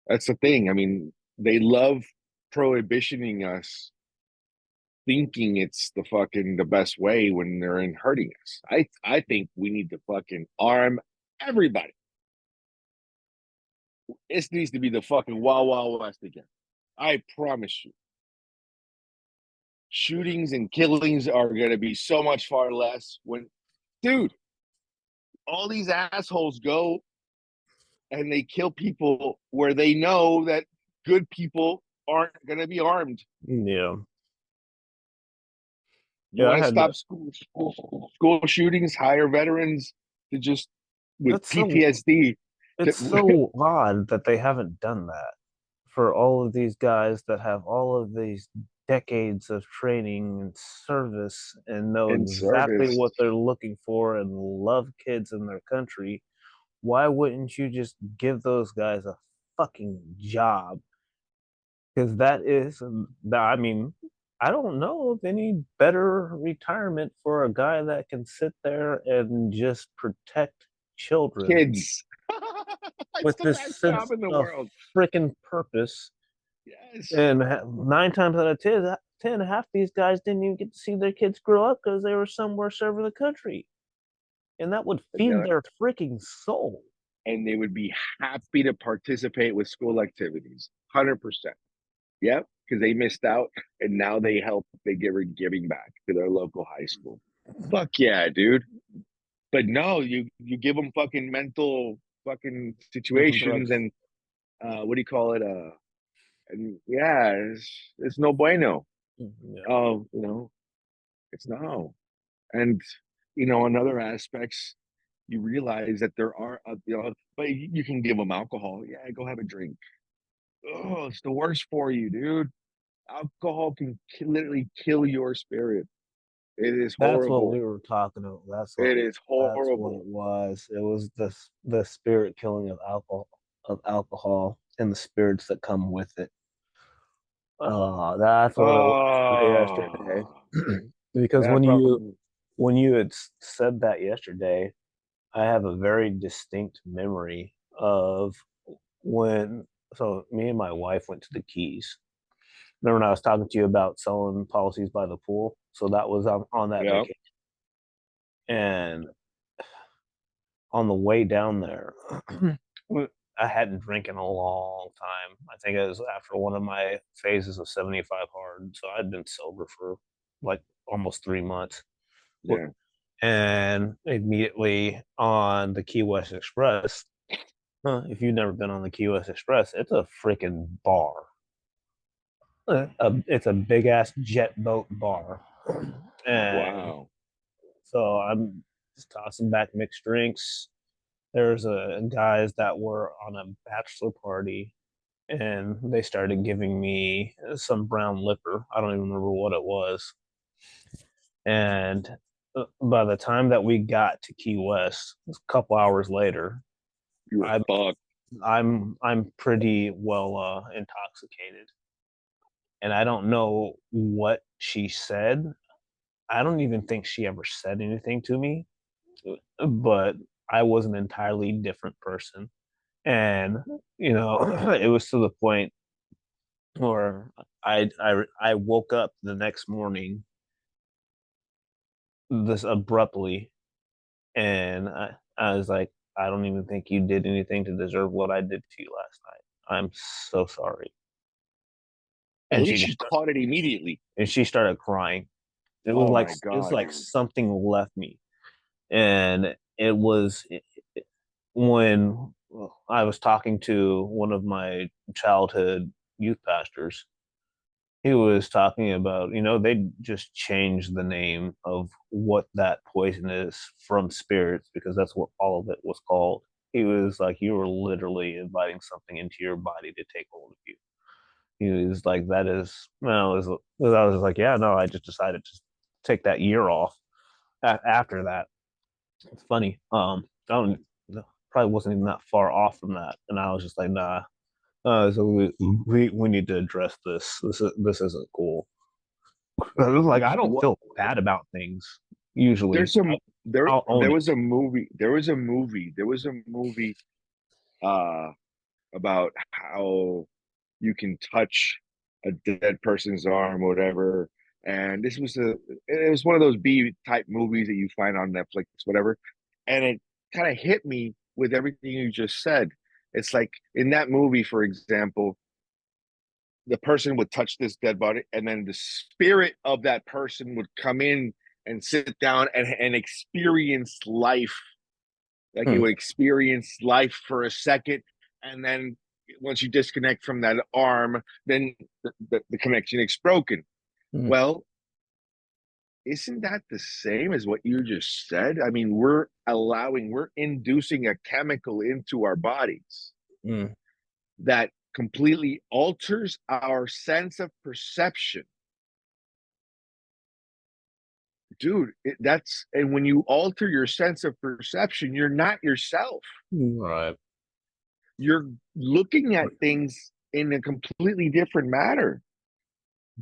that's the thing. I mean, they love prohibitioning us thinking it's the best way when they're in hurting us. I think we need to fucking arm everybody. This needs to be the fucking Wild Wild West again. I promise you. Shootings and killings are gonna be so much far less when, dude, all these assholes go and they kill people where they know that good people aren't gonna be armed. Yeah. You Yeah, I want to had stop school shootings, hire veterans to just with that's so PTSD to it's so odd that they haven't done that for all of these guys that have all of these decades of training and service and know in exactly service. what they're looking for and love kids in their country. Why wouldn't you just give those guys a fucking job? Because that is, I mean, I don't know of any better retirement for a guy that can sit there and just protect children Kids. It's with the this best job sense in the of world. freaking purpose. Yes. And 9 times out of 10, half these guys didn't even get to see their kids grow up because they were somewhere serving the country. And that would And feed their freaking soul. they would be happy to participate with school activities. 100%. Yep, because they missed out and now they give giving back to their local high school. Fuck yeah, dude. But no, you give them fucking mental fucking Mental situations drugs. and what do you call it? And yeah, it's no bueno. Yeah. Oh, it's no. And on other aspects, you realize that there are, but you can give them alcohol. Yeah, go have a drink. Oh, it's the worst for you, dude. Alcohol can literally kill your spirit. It is That's what horrible. we were talking about. It is That's what horrible. it was. It was the spirit killing of alcohol and the spirits that come with it. That's what it was yesterday. Oh, Because that fucking, when you had said that yesterday, I have a very distinct memory of when so me and my wife went to the Keys. Remember when I was talking to you about selling policies by the pool? So that was on that yeah, vacation. And on the way down there, I hadn't drank in a long time. I think it was after one of my phases of 75 hard. So I'd been sober for like almost 3 months. yeah. And immediately on the Key West Express, if you've never been on the Key West Express, it's a freaking bar. It's a big ass jet boat bar. And Wow. so I'm just tossing back mixed drinks. There's guys that were on a bachelor party, and they started giving me some brown liquor. I don't even remember what it was. And by the time that we got to Key West, a couple hours later, You were I'm fucked. I'm pretty well intoxicated, and I don't know what she said. I don't even think she ever said anything to me, but I was an entirely different person. And it was to the point where I woke up the next morning this abruptly, and I was like, I don't even think you did anything to deserve what I did to you last night. I'm so sorry. At And least you caught it immediately. she started crying. It was Oh like my it was God, like dude. something left me, and when I was talking to one of my childhood youth pastors. He was talking about, they just changed the name of what that poison is from spirits because that's what all of it was called. He was like, you were literally inviting something into your body to take hold of you. He was like, that is, well, I was like, yeah, no, I just decided to take that year off after that. It's funny. I don't, probably wasn't even that far off from that. And I was just like, nah, so we need to address this. This isn't cool. Like I don't What? feel bad about things usually. There's some I'll own there it. was a movie. There was a movie uh about how you can touch a dead person's arm or whatever. And it was one of those B type movies that you find on Netflix, whatever. And it kind of hit me with everything you just said. It's like in that movie, for example, the person would touch this dead body, and then the spirit of that person would come in and sit down and experience life. Like it Hmm, would experience life for a second, and then once you disconnect from that arm, then the connection is broken. hmm, Well, isn't that the same as what you just said? I mean, we're inducing a chemical into our bodies hmm, that completely alters our sense of perception. Dude, and when you alter your sense of perception, you're not yourself. right. You're looking at things in a completely different manner.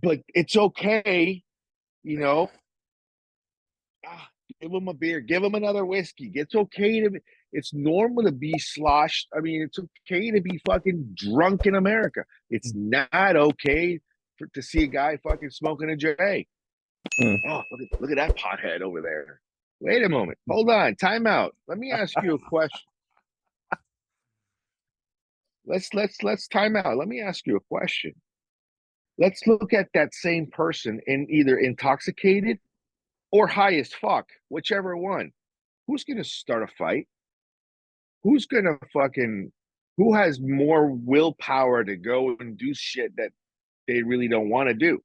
But it's okay, you know. Ah, give them a beer, give them another whiskey. It's normal to be sloshed. I mean, it's okay to be fucking drunk in America. It's not okay to see a guy fucking smoking a J. Hmm. Oh, look at that pothead over there. Wait a moment. Hold on. Time out. Let me ask you a question. Let's time out. Let me ask you a question. Let's look at that same person in either intoxicated or high as fuck, whichever one. Who's gonna start a fight? Who's gonna fucking who has more willpower to go and do shit that they really don't want to do?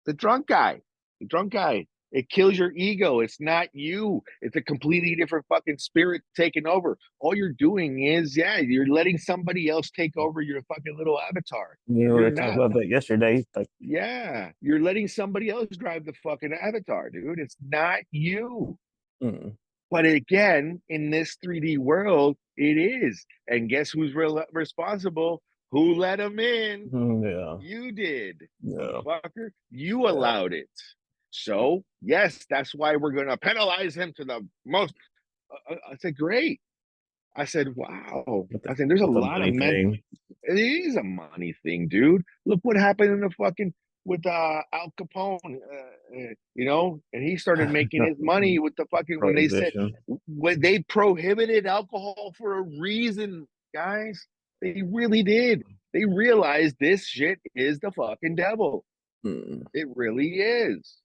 The drunk guy. The drunk guy. It kills your ego. It's not you. It's a completely different fucking spirit taking over. All you're doing is, yeah, you're letting somebody else take over your fucking little avatar. We You're were talking not. about that yesterday. Like, Yeah, you're letting somebody else drive the fucking avatar, dude. It's not you. hmm, But again, in this 3D world, it is. And guess who's responsible? Who let him in? yeah, You did, yeah, motherfucker. You yeah. allowed it. So, yes, that's why we're going to penalize him to the most. I said, great. I said, wow. I said, there's a With the lot of money men. thing. It is a money thing, dude. Look what happened in the fucking with Al Capone, and he started making his money with the fucking Prohibition. when they prohibited alcohol for a reason, guys. They really did. They realized this shit is the fucking devil. Hmm, It really is.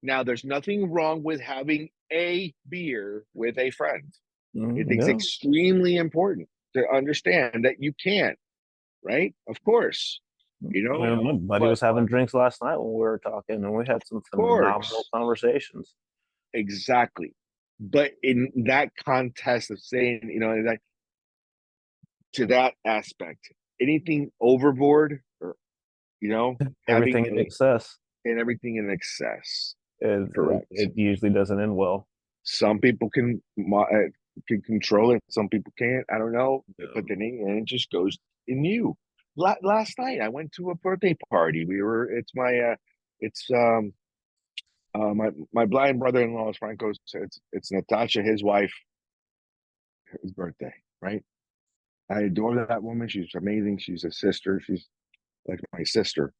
Now, there's nothing wrong with having a beer with a friend. It's yeah. extremely important to understand that you can, right? Of course. My buddy But was having drinks last night when we were talking, and we of had some phenomenal course, conversations. exactly. But in that contest of saying, that to that aspect, anything overboard or, having Everything in excess, and everything in excess. it Correct. usually doesn't end well. Some people can control it. Some people can't. I don't know. But Yeah. then it just goes in you. Last night I went to a birthday party. My blind brother-in-law is Franco's. It's Natasha, his wife, his birthday, right? I adore that woman. She's amazing. She's a sister. She's like my sister.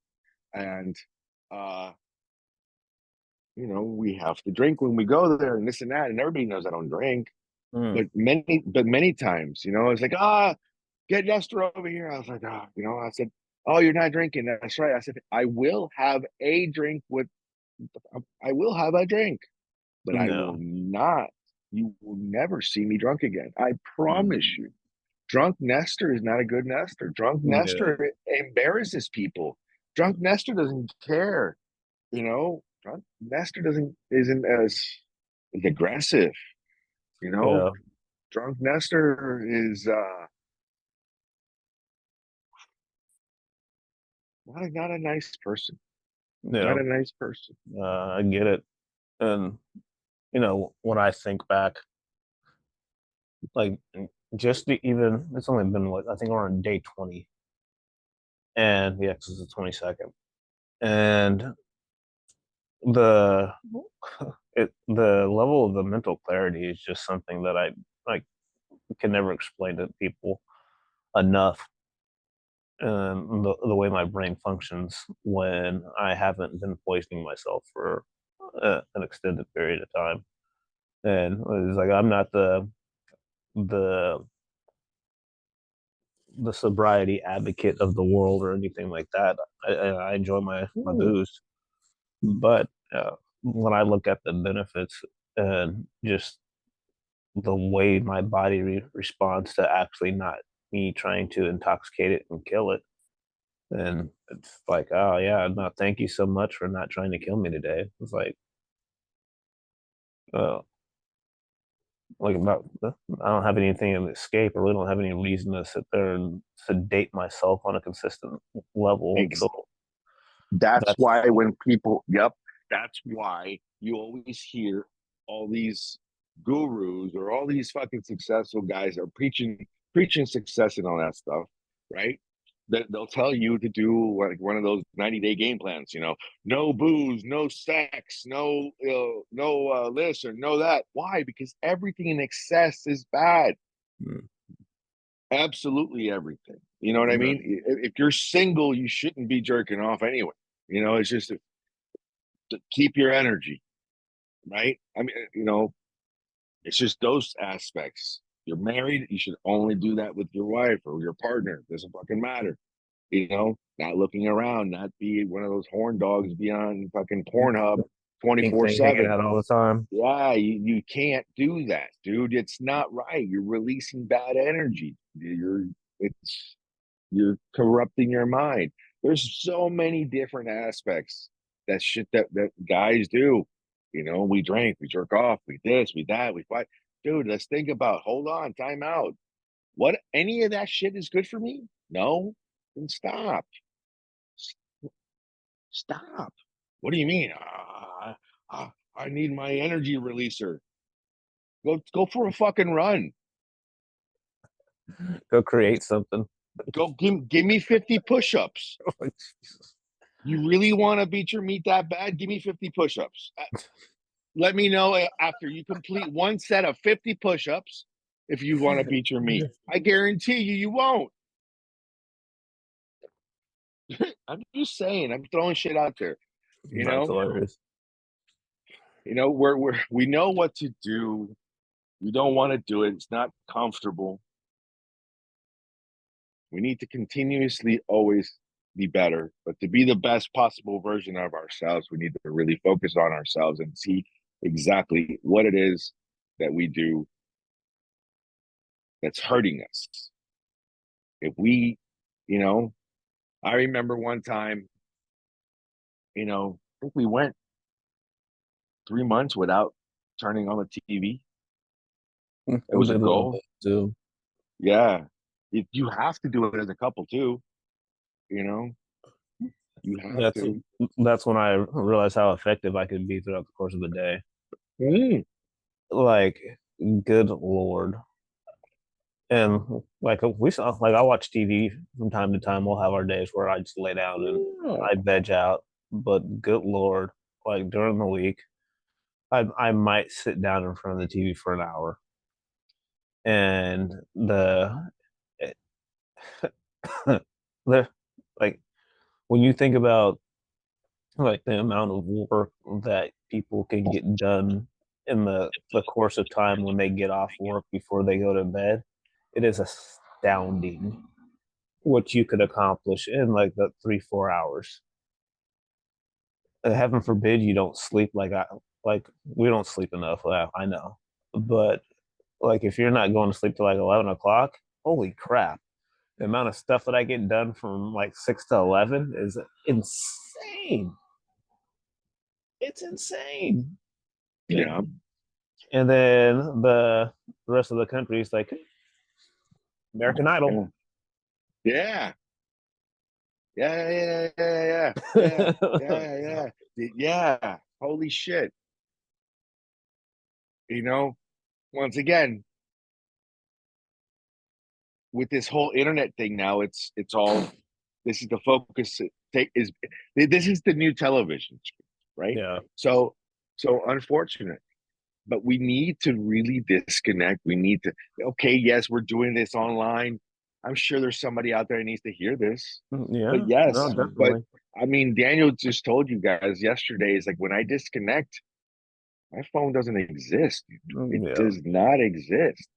And uh, we have to drink when we go there and this and that. And everybody knows I don't drink. Mm, But many times, it's like, get Nestor over here. I was like, I said, oh, you're not drinking. That's right. I said, I will have a drink, but I will no. not. You will never see me drunk again. I promise Mm, you. Drunk Nestor is not a good Nestor. Drunk no. Nestor embarrasses people. Drunk Nestor doesn't care. Drunk Nestor isn't as aggressive. You know, Yeah. Drunk Nestor is not a nice person. Not Yeah. a nice person. I get it. And when I think back, like just even it's only been what I think we're on day 20, and yeah, this is the 22nd, and the the level of the mental clarity is just something that I like can never explain to people enough. And the way my brain functions when I haven't been poisoning myself for an extended period of time, and it's like I'm not the the sobriety advocate of the world or anything like that. I enjoy my Ooh, booze, but when I look at the benefits and just the way my body responds to actually not me trying to intoxicate it and kill it, and it's like, oh yeah, no, thank you so much for not trying to kill me today. It's uh, about I don't have anything to escape. I really don't have any reason to sit there and sedate myself on a consistent level. So That's that's why yep, that's why you always hear all these gurus or all these fucking successful guys are preaching success and all that stuff, right? That they'll tell you to do like one of those 90-day game plans, no booze, no sex, no this or no that. Why? Because everything in excess is bad. mm, Absolutely everything. You know what I no, mean? If you're single, you shouldn't be jerking off anyway. It's just to keep your energy, right? I mean, it's just those aspects. You're married, you should only do that with your wife or your partner. It doesn't fucking matter. Not looking around, not be one of those horn dogs beyond fucking Pornhub pink thing hanging 24/7. out all the time. Yeah, you can't do that, dude. It's not right. You're releasing bad energy. It's you're corrupting your mind. There's so many different aspects that shit that guys do. We drink, we jerk off, we this, we that, we fight. Dude, let's think about, hold on, time out. What any of that shit is good for me? No? Then stop. Stop. What do you mean? I need my energy releaser. Go for a fucking run. Go create something. Go give me 50 push-ups. Oh, Jesus. You really want to beat your meat that bad? Give me 50 push-ups. Let me know after you complete one set of 50 push-ups if you want to beat your meat. I guarantee you won't. I'm just saying. I'm throwing shit out there. You That's know, hilarious. we know what to do. We don't want to do it. It's not comfortable. We need to continuously always be better, but to be the best possible version of ourselves, we need to really focus on ourselves and see exactly what it is that we do that's hurting us. If we, you know, I remember one time, I think we went 3 months without turning on the TV. It I've was a been there goal. too. Yeah. You have to do it as a couple too, you know, you have That's to. that's when I realized how effective I could be throughout the course of the day. Mm. Like, good Lord. And like we saw, like I watch TV from time to time. We'll have our days where I just lay down and Yeah. I veg out. But good Lord, like during the week, I might sit down in front of the TV for an hour. And the like when you think about like the amount of work that people can get done in the course of time when they get off work before they go to bed, it is astounding what you could accomplish in like the 3 4 hours. Heaven forbid you don't sleep like we don't sleep enough. I know, but like if you're not going to sleep till like 11 o'clock, holy crap! The amount of stuff that I get done from like 6 to 11 is insane. It's insane. Yeah. And then the rest of the country is like American Idol. Yeah. Yeah. Yeah. Yeah. Yeah. Yeah. Yeah. Yeah. Yeah. Yeah. Holy shit. You know, once again, with this whole internet thing now, it's all this is the focus take is this is the new television screen, right? Yeah, So so unfortunate. But we need to really disconnect. We need to, okay, yes, we're doing this online. I'm sure there's somebody out there that needs to hear this. But yeah, no, yes, but definitely. I mean, Daniel just told you guys yesterday is like when I disconnect, my phone doesn't exist. It Yeah, does not exist.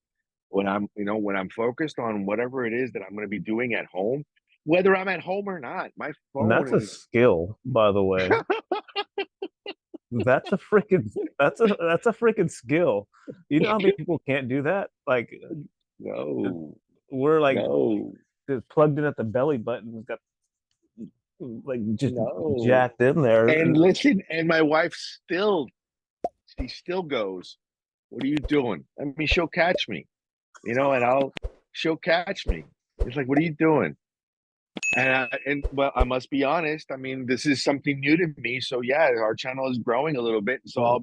When I'm focused on whatever it is that I'm going to be doing at home, whether I'm at home or not, my and that's a phone is skill, by the way. That's a freaking that's a freaking skill. You know how many people can't do that? Like no, we're like no, just plugged in at the belly button, got like just no. jacked in there. And listen, and my wife still, she still goes, "What are you doing?" I mean, she'll catch me, she'll catch me. It's like, "What are you doing?" And well, I must be honest. I mean, this is something new to me. So yeah, our channel is growing a little bit. So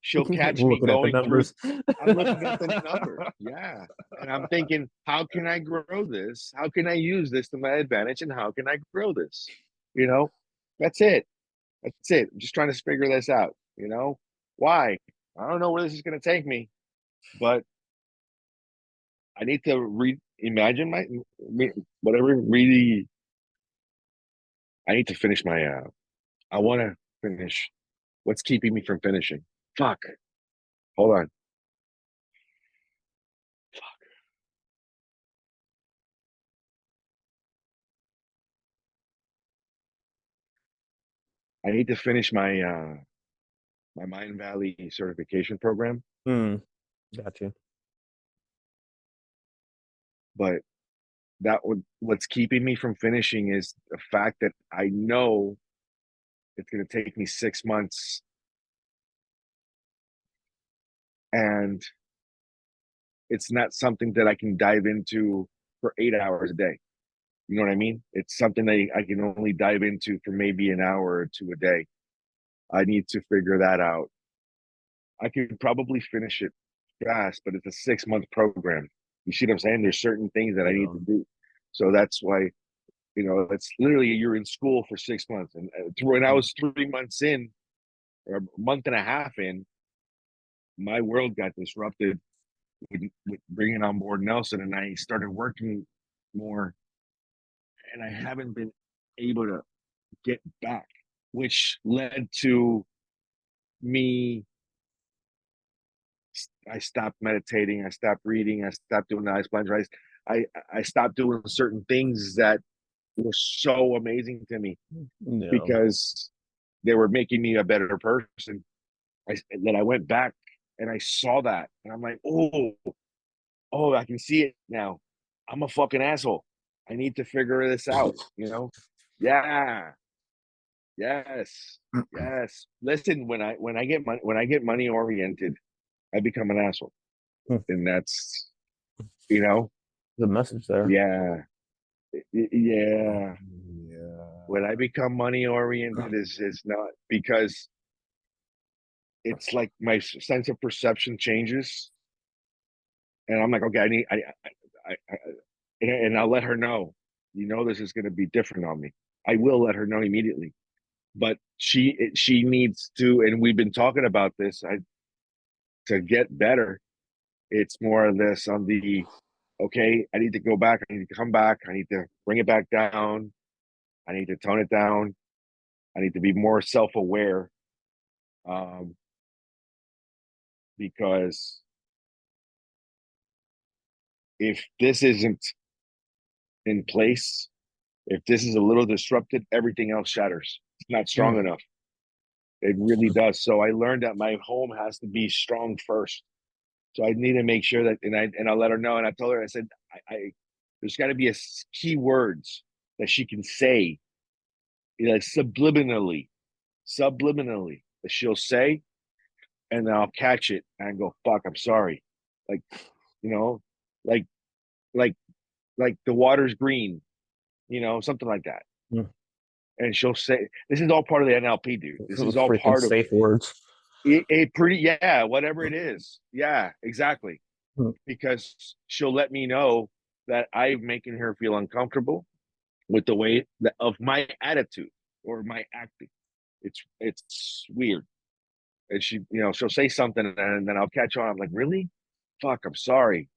she'll catch me Looking at the going through. numbers. I'm looking at the numbers. Yeah. And I'm thinking, how can I grow this? How can I use this to my advantage? And how can I grow this? You know, that's it. That's it. I'm just trying to figure this out. Why? I don't know where this is going to take me, but I need to reimagine whatever. Really, I need to finish my. I want to finish. What's keeping me from finishing? Fuck. Hold on. I need to finish my Mind Valley certification program, Hmm, got you. but what's keeping me from finishing is the fact that I know it's going to take me 6 months, and it's not something that I can dive into for 8 hours a day. You know what I mean? It's something that I can only dive into for maybe an hour or two a day. I need to figure that out. I could probably finish it fast, but it's a 6 month program. You see what I'm saying? There's certain things that I need Yeah. to do. So that's why, it's literally you're in school for 6 months. And when I was 3 months in, or a month and a half in, my world got disrupted with bringing on board Nelson, and I started working more, and I haven't been able to get back, which led to me. I stopped meditating. I stopped reading. I stopped doing the ice plunge rice. I stopped doing certain things that were so amazing to me Yeah. because they were making me a better person. Then I went back and I saw that, and I'm like, oh, I can see it now. I'm a fucking asshole. I need to figure this out, Yeah. Yes. Yes. Listen, when I get money oriented, I become an asshole. And that's, you know, The message there. yeah. Yeah. Yeah. When I become money oriented is not because it's like my sense of perception changes, and I'm like, okay, I and I'll let her know. This is going to be different on me. I will let her know immediately, but she needs to, and we've been talking about this. To get better, it's more of this on the, okay, I need to go back. I need to come back. I need to bring it back down. I need to tone it down. I need to be more self aware, um, because if this isn't in place, if this is a little disrupted, everything else shatters. It's not strong Mm. enough. It really does. So I learned that my home has to be strong first. So I need to make sure that, and I let her know, and I told her, I said, I there's got to be a key words that she can say, subliminally that she'll say, and then I'll catch it and go, fuck, I'm sorry, like, you know, like like like the water's green, something like that. Mm. And she'll say, this is all part of the NLP, dude. This is all Freaking part of safe words. it pretty, yeah, whatever it is. Yeah, exactly. Mm. Because she'll let me know that I'm making her feel uncomfortable with the way of my attitude or my acting. It's weird. And she'll say something, and then I'll catch on. I'm like, really? Fuck, I'm sorry.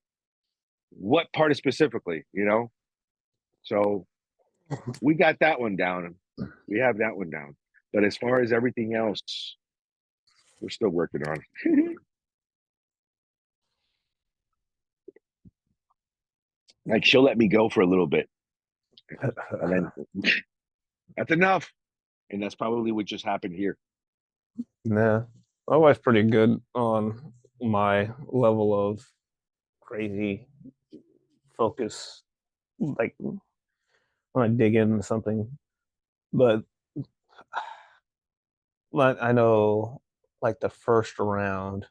What part specifically, So we got that one down. We have that one down. But as far as everything else, we're still working on. Like, she'll let me go for a little bit, and then that's enough. And that's probably what just happened here. Nah, my wife's pretty good on my level of crazy focus. Like when I dig into something, but like I know, like the first round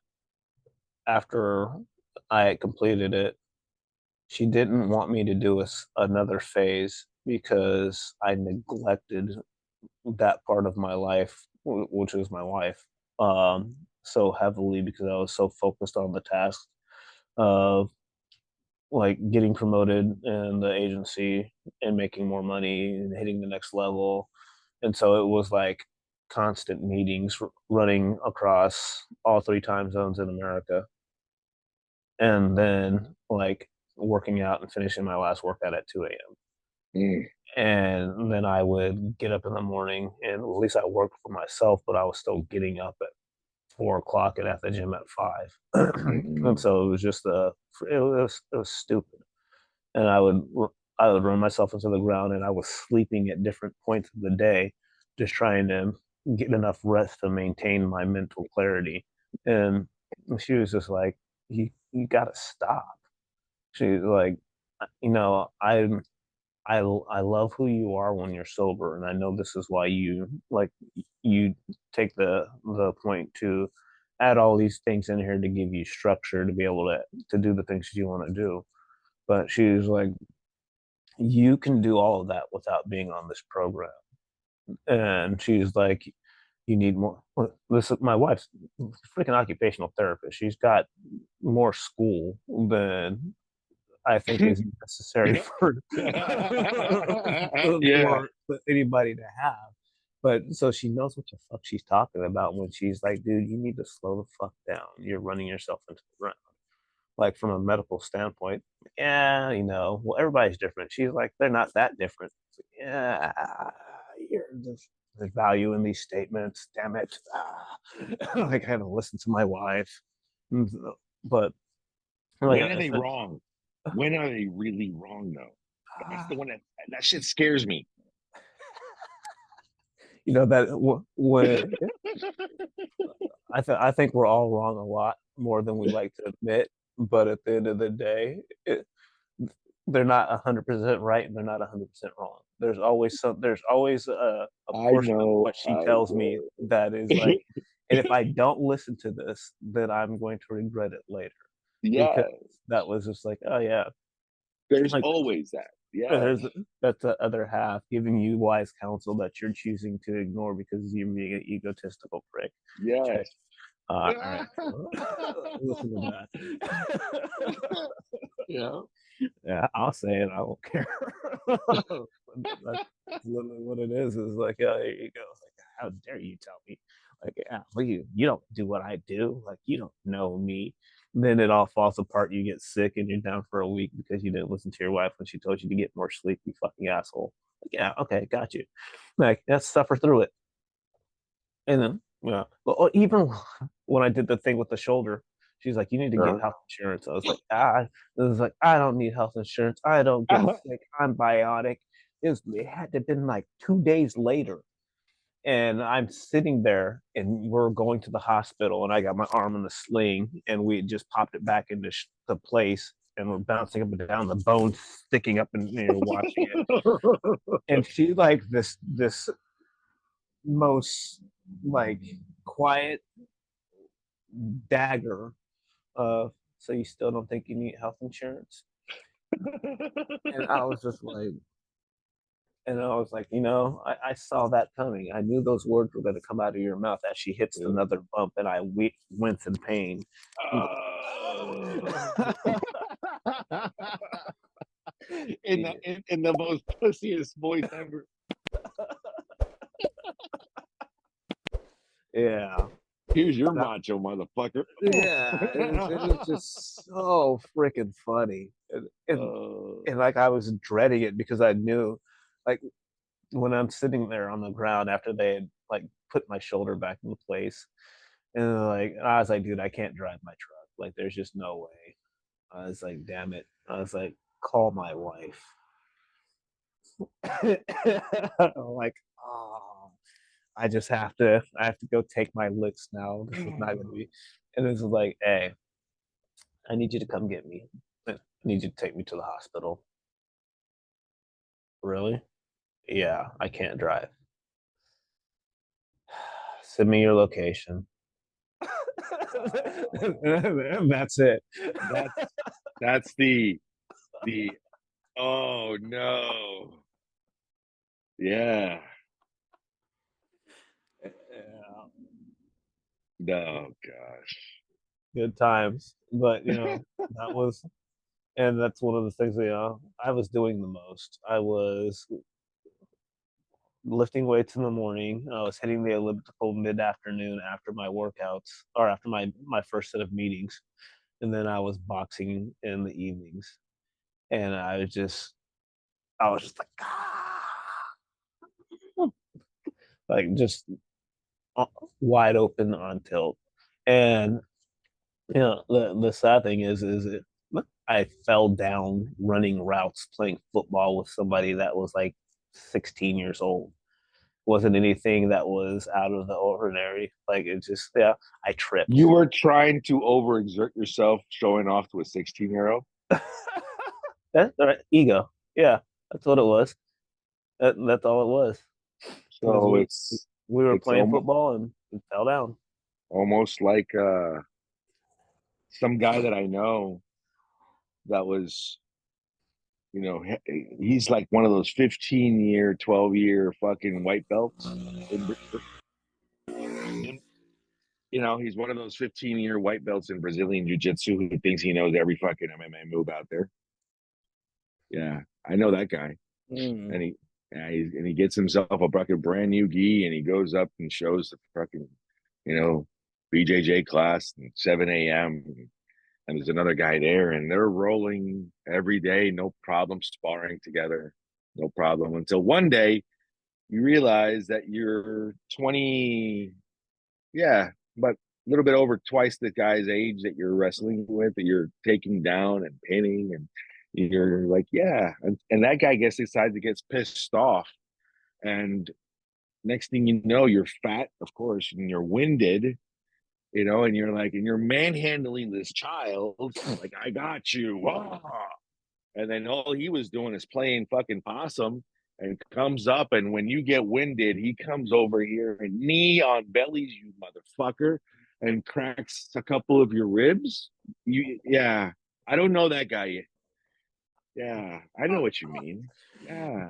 after I had completed it, she didn't want me to do another phase because I neglected that part of my life, which is my wife, so heavily because I was so focused on the task of like getting promoted in the agency and making more money and hitting the next level. And so it was like constant meetings running across all three time zones in America. And then like working out and finishing my last workout at 2 a.m. Mm, And then I would get up in the morning and at least I worked for myself, but I was still getting up at 4 o'clock and at the gym at 5. And mm, so it was just it was stupid. And I would run myself into the ground and I was sleeping at different points of the day, just trying to get enough rest to maintain my mental clarity. And she was just like, you gotta stop. She's like, you know, I love who you are when you're sober, and I know this is why you take the point to add all these things in here to give you structure to be able to do the things you want to do. But she's like, you can do all of that without being on this program. And she's like, you need more. This is my wife's freaking occupational therapist. She's got more school than I think is mm. necessary for Yeah. for anybody to have. But so she knows what the fuck she's talking about when she's like, dude, you need to slow the fuck down. You're running yourself into the ground. Like from a medical standpoint, yeah, well, everybody's different. She's like, they're not that different. Like, yeah, there's value in these statements. Damn it. Like I had to listen to my wife. But like When are I they said, wrong? When are they really wrong, though? That's the one that shit scares me. that when I think we're all wrong a lot more than we like to admit. But at the end of the day, they're not 100% right and they're not 100% wrong. There's always a I portion of know, what she I tells me know. that is like, and if I don't listen to this, then I'm going to regret it later, because Yeah, that was just like, oh yeah, there's like always that. Yeah, there's that's the other half giving you wise counsel that you're choosing to ignore because you're being an egotistical prick. Okay. yes. All right. So, listen to that. Yeah. Yeah, I'll say it. I don't care. That's literally what it is. Is like, yeah, there you go. Like, how dare you tell me? Like, yeah, well, you don't do what I do. Like, you don't know me. Then it all falls apart. You get sick and you're down for a week because you didn't listen to your wife when she told you to get more sleep. You fucking asshole. Like, yeah, okay, got you. Like, let's suffer through it. And then, yeah, well, even when I did the thing with the shoulder, she's like, "You need to get Uh-huh. health insurance." I was like, "Ah," it was like, "I don't need health insurance. I don't get sick. I'm biotic." It had to have been like 2 days later, and I'm sitting there, and we're going to the hospital, and I got my arm in the sling, and we just popped it back into the place, and we're bouncing up and down, the bone sticking up, and watching it, and she like this most like quiet dagger of, so you still don't think you need health insurance? And I was just like, and I was like, I saw that coming. I knew those words were going to come out of your mouth as she hits Yeah. another bump, and I wince in pain. I'm Oh. going, In the most pussiest voice ever. yeah, Here's your that, macho motherfucker. yeah, it was just so freaking funny, and like I was dreading it because I knew, like, when I'm sitting there on the ground after they had like put my shoulder back into place, and like I was like, dude, I can't drive my truck. Like, there's just no way. I was like, damn it. I was like, call my wife. Like, oh, I have to go take my licks now. This is not gonna be. And this is like, hey, I need you to come get me. I need you to take me to the hospital. Really? Yeah, I can't drive. Send me your location. That's it. that's that's the oh no. Yeah. Yeah, No gosh. good times. But that was, and that's one of the things, I was doing the most. I was lifting weights in the morning. I was hitting the elliptical mid afternoon after my workouts, or after my first set of meetings, and then I was boxing in the evenings. And I was just like, like just uh, wide open on tilt. And the sad thing is it, I fell down running routes playing football with somebody that was like 16 years old. Wasn't anything that was out of the ordinary. Like, it just, yeah, I tripped. You were trying to overexert yourself showing off to a 16-year-old. That's right. Ego. Yeah, that's what it was. That's all it was. Because So we were it's playing almost football and it fell down. almost like some guy that I know that was, he's like one of those 15-year, 12-year fucking white belts. In, he's one of those 15-year white belts in Brazilian jiu-jitsu who thinks he knows every fucking MMA move out there. Yeah, I know that guy. Mm. And he gets himself a fucking brand new gi and he goes up and shows the fucking, you know, BJJ class at 7 a.m. And there's another guy there and they're rolling every day, no problem, sparring together, no problem. Until one day you realize that you're 20, yeah, but a little bit over twice the guy's age that you're wrestling with, that you're taking down and pinning, and you're like, yeah. And that guy decides to get pissed off. And next thing you know, you're fat, of course, and you're winded, and you're like, and you're manhandling this child, like, I got you. Ah. And then all he was doing is playing fucking possum and comes up. And when you get winded, he comes over here and knee on bellies, you motherfucker, and cracks a couple of your ribs. Yeah, I don't know that guy. Yeah, I know what you mean. Yeah,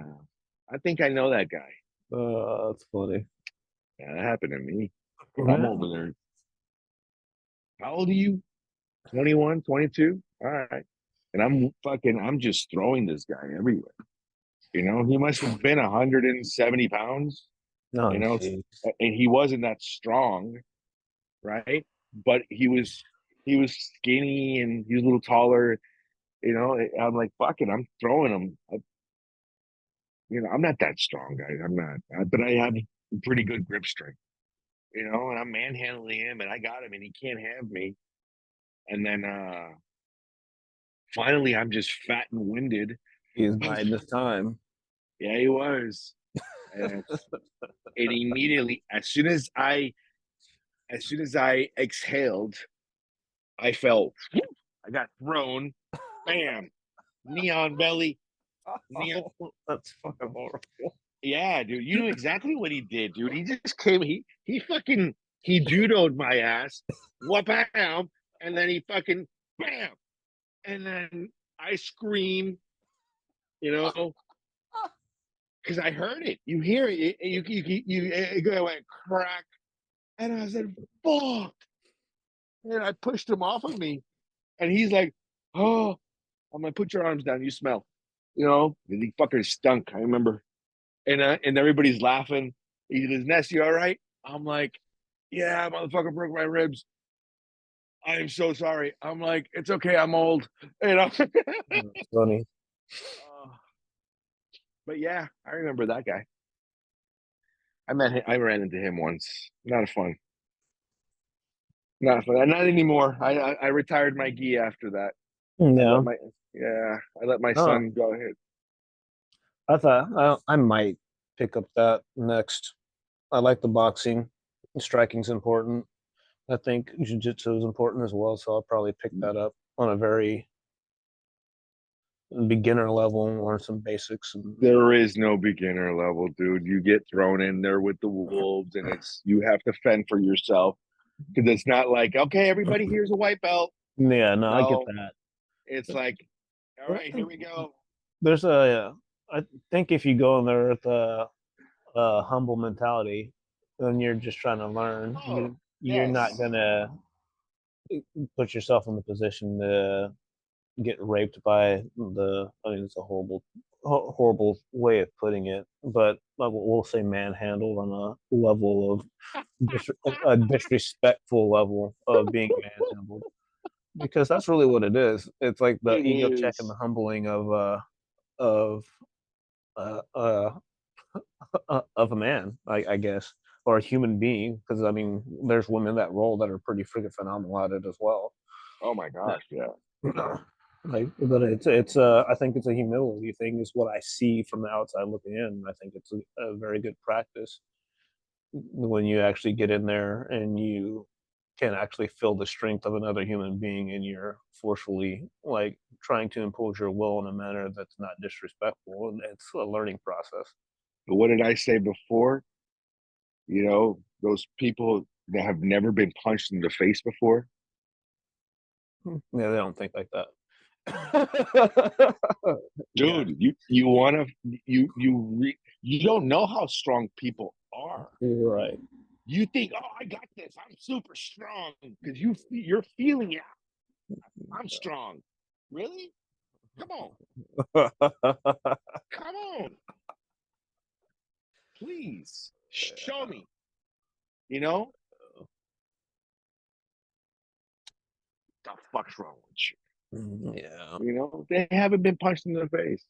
I think I know that guy. That's funny. Yeah, that happened to me. I'm Yeah. over there. How old are you? 21, 22? All right. And I'm just throwing this guy everywhere. He must have been 170 pounds, Oh, you know, jeez. and he wasn't that strong, right? But he was skinny and he was a little taller. I'm like, fuck it, I'm throwing him. I'm not that strong, guys. I'm not, but I have pretty good grip strength, and I'm manhandling him and I got him and he can't have me. And then finally, I'm just fat and winded. He's biding his time. Yeah, he was. And, and immediately, as soon as I exhaled, I felt I got thrown, bam, knee on belly, knee. That's fucking horrible. Yeah, dude, you know exactly what he did, dude. He just came. He fucking he judoed my ass, whoop bam, and then he fucking bam, and then I scream, you know, because I heard it. You hear it. It went crack, and I said, "Fuck!" And I pushed him off of me, and he's like, "Oh." I'm like, "Put your arms down. You smell." The fucker stunk. I remember, and everybody's laughing. He goes, "Ness, you all right?" I'm like, "Yeah, motherfucker broke my ribs. I am so sorry." I'm like, "It's okay. I'm old." That's funny. But yeah, I remember that guy. I met him. I ran into him once. Not fun. Not fun. Not anymore. I retired my gi after that. I let Yeah. my yeah. I let my Oh, son go ahead. I thought I might pick up that next. I like the boxing. Striking's important. I think jiu-jitsu is important as well, so I'll probably pick that up on a very beginner level and learn some basics. And There is no beginner level, dude. You get thrown in there with the wolves, and you have to fend for yourself because it's not like, okay, everybody, here's a white belt. yeah, no, I get No, that. it's like, all I right, here think we go. there's a. I think if you go in there with a humble mentality, then you're just trying to learn. Oh, You're not yes. gonna put yourself in the position to get raped by the. I mean, it's a horrible way of putting it, but we'll say manhandled on a level of a disrespectful level of being manhandled, because that's really what it is. It's like the It ego check and the is. humbling of uh, uh, of a man, I guess, or a human being. Because I mean, there's women that role that are pretty freaking phenomenal at it as well. Oh my gosh, yeah. Like, but it's I think it's a humility thing, is what I see from the outside looking in. I think it's a very good practice when you actually get in there and you can actually feel the strength of another human being, and you're forcefully like trying to impose your will in a manner that's not disrespectful, and it's a learning process. But what did I say before? Those people that have never been punched in the face before. Yeah, they don't think like that. Yeah, Dude, you want to you don't know how strong people are. you're right. You think, "Oh, I got this. I'm super strong," because you're feeling it. I'm strong. Really? Come on. Come on. Please. Show me. You know? The fuck's wrong with you? Yeah. They haven't been punched in the face.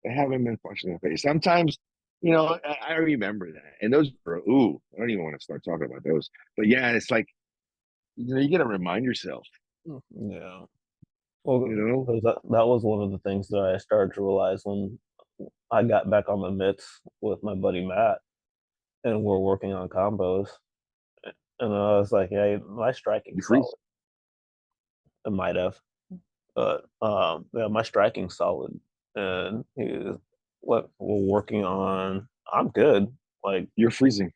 They haven't been punched in the face. Sometimes, I remember that. And those were, ooh, I don't even want to start talking about those. But yeah, it's like, you got to remind yourself, Yeah. you Well, know? 'cause that was one of the things that I started to realize when I got back on the mitts with my buddy Matt, and we're working on combos. And I was like, "Hey, my You striking's freeze. solid." It might have. But yeah, my striking's solid, and what we're working on. I'm good. Like, You're freezing.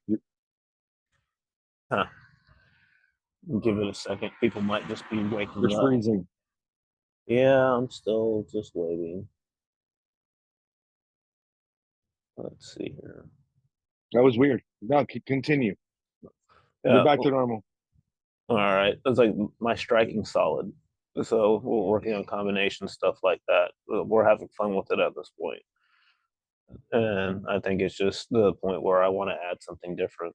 huh, give it a second. People might just be You're waking up. freezing. Yeah, I'm still just waiting. Let's see here. That was weird. No, continue. You're Yeah, back to normal. all right. It's like my striking's solid. So we're working on combination stuff like that. We're having fun with it at this point. And I think it's just the point where I want to add something different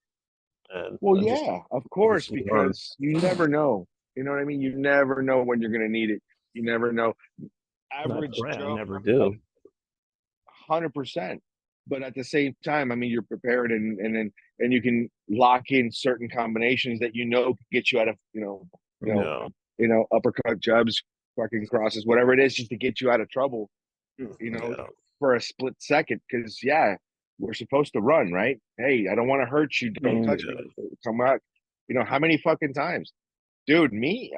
and Well, just yeah, of course, learn. because you never know. You know what I mean? You never know when you're going to need it. You never know. I Average pray I Joe, never do. 100%. But at the same time, I mean, you're prepared, and you can lock in certain combinations that you know can get you out of No. uppercut jabs, fucking crosses, whatever it is, just to get you out of trouble. You know, Yeah. for a split second. Because yeah, we're supposed to run, right? Hey, I don't want to hurt you. Don't touch me. Yeah. Come out. How many fucking times, dude? Me,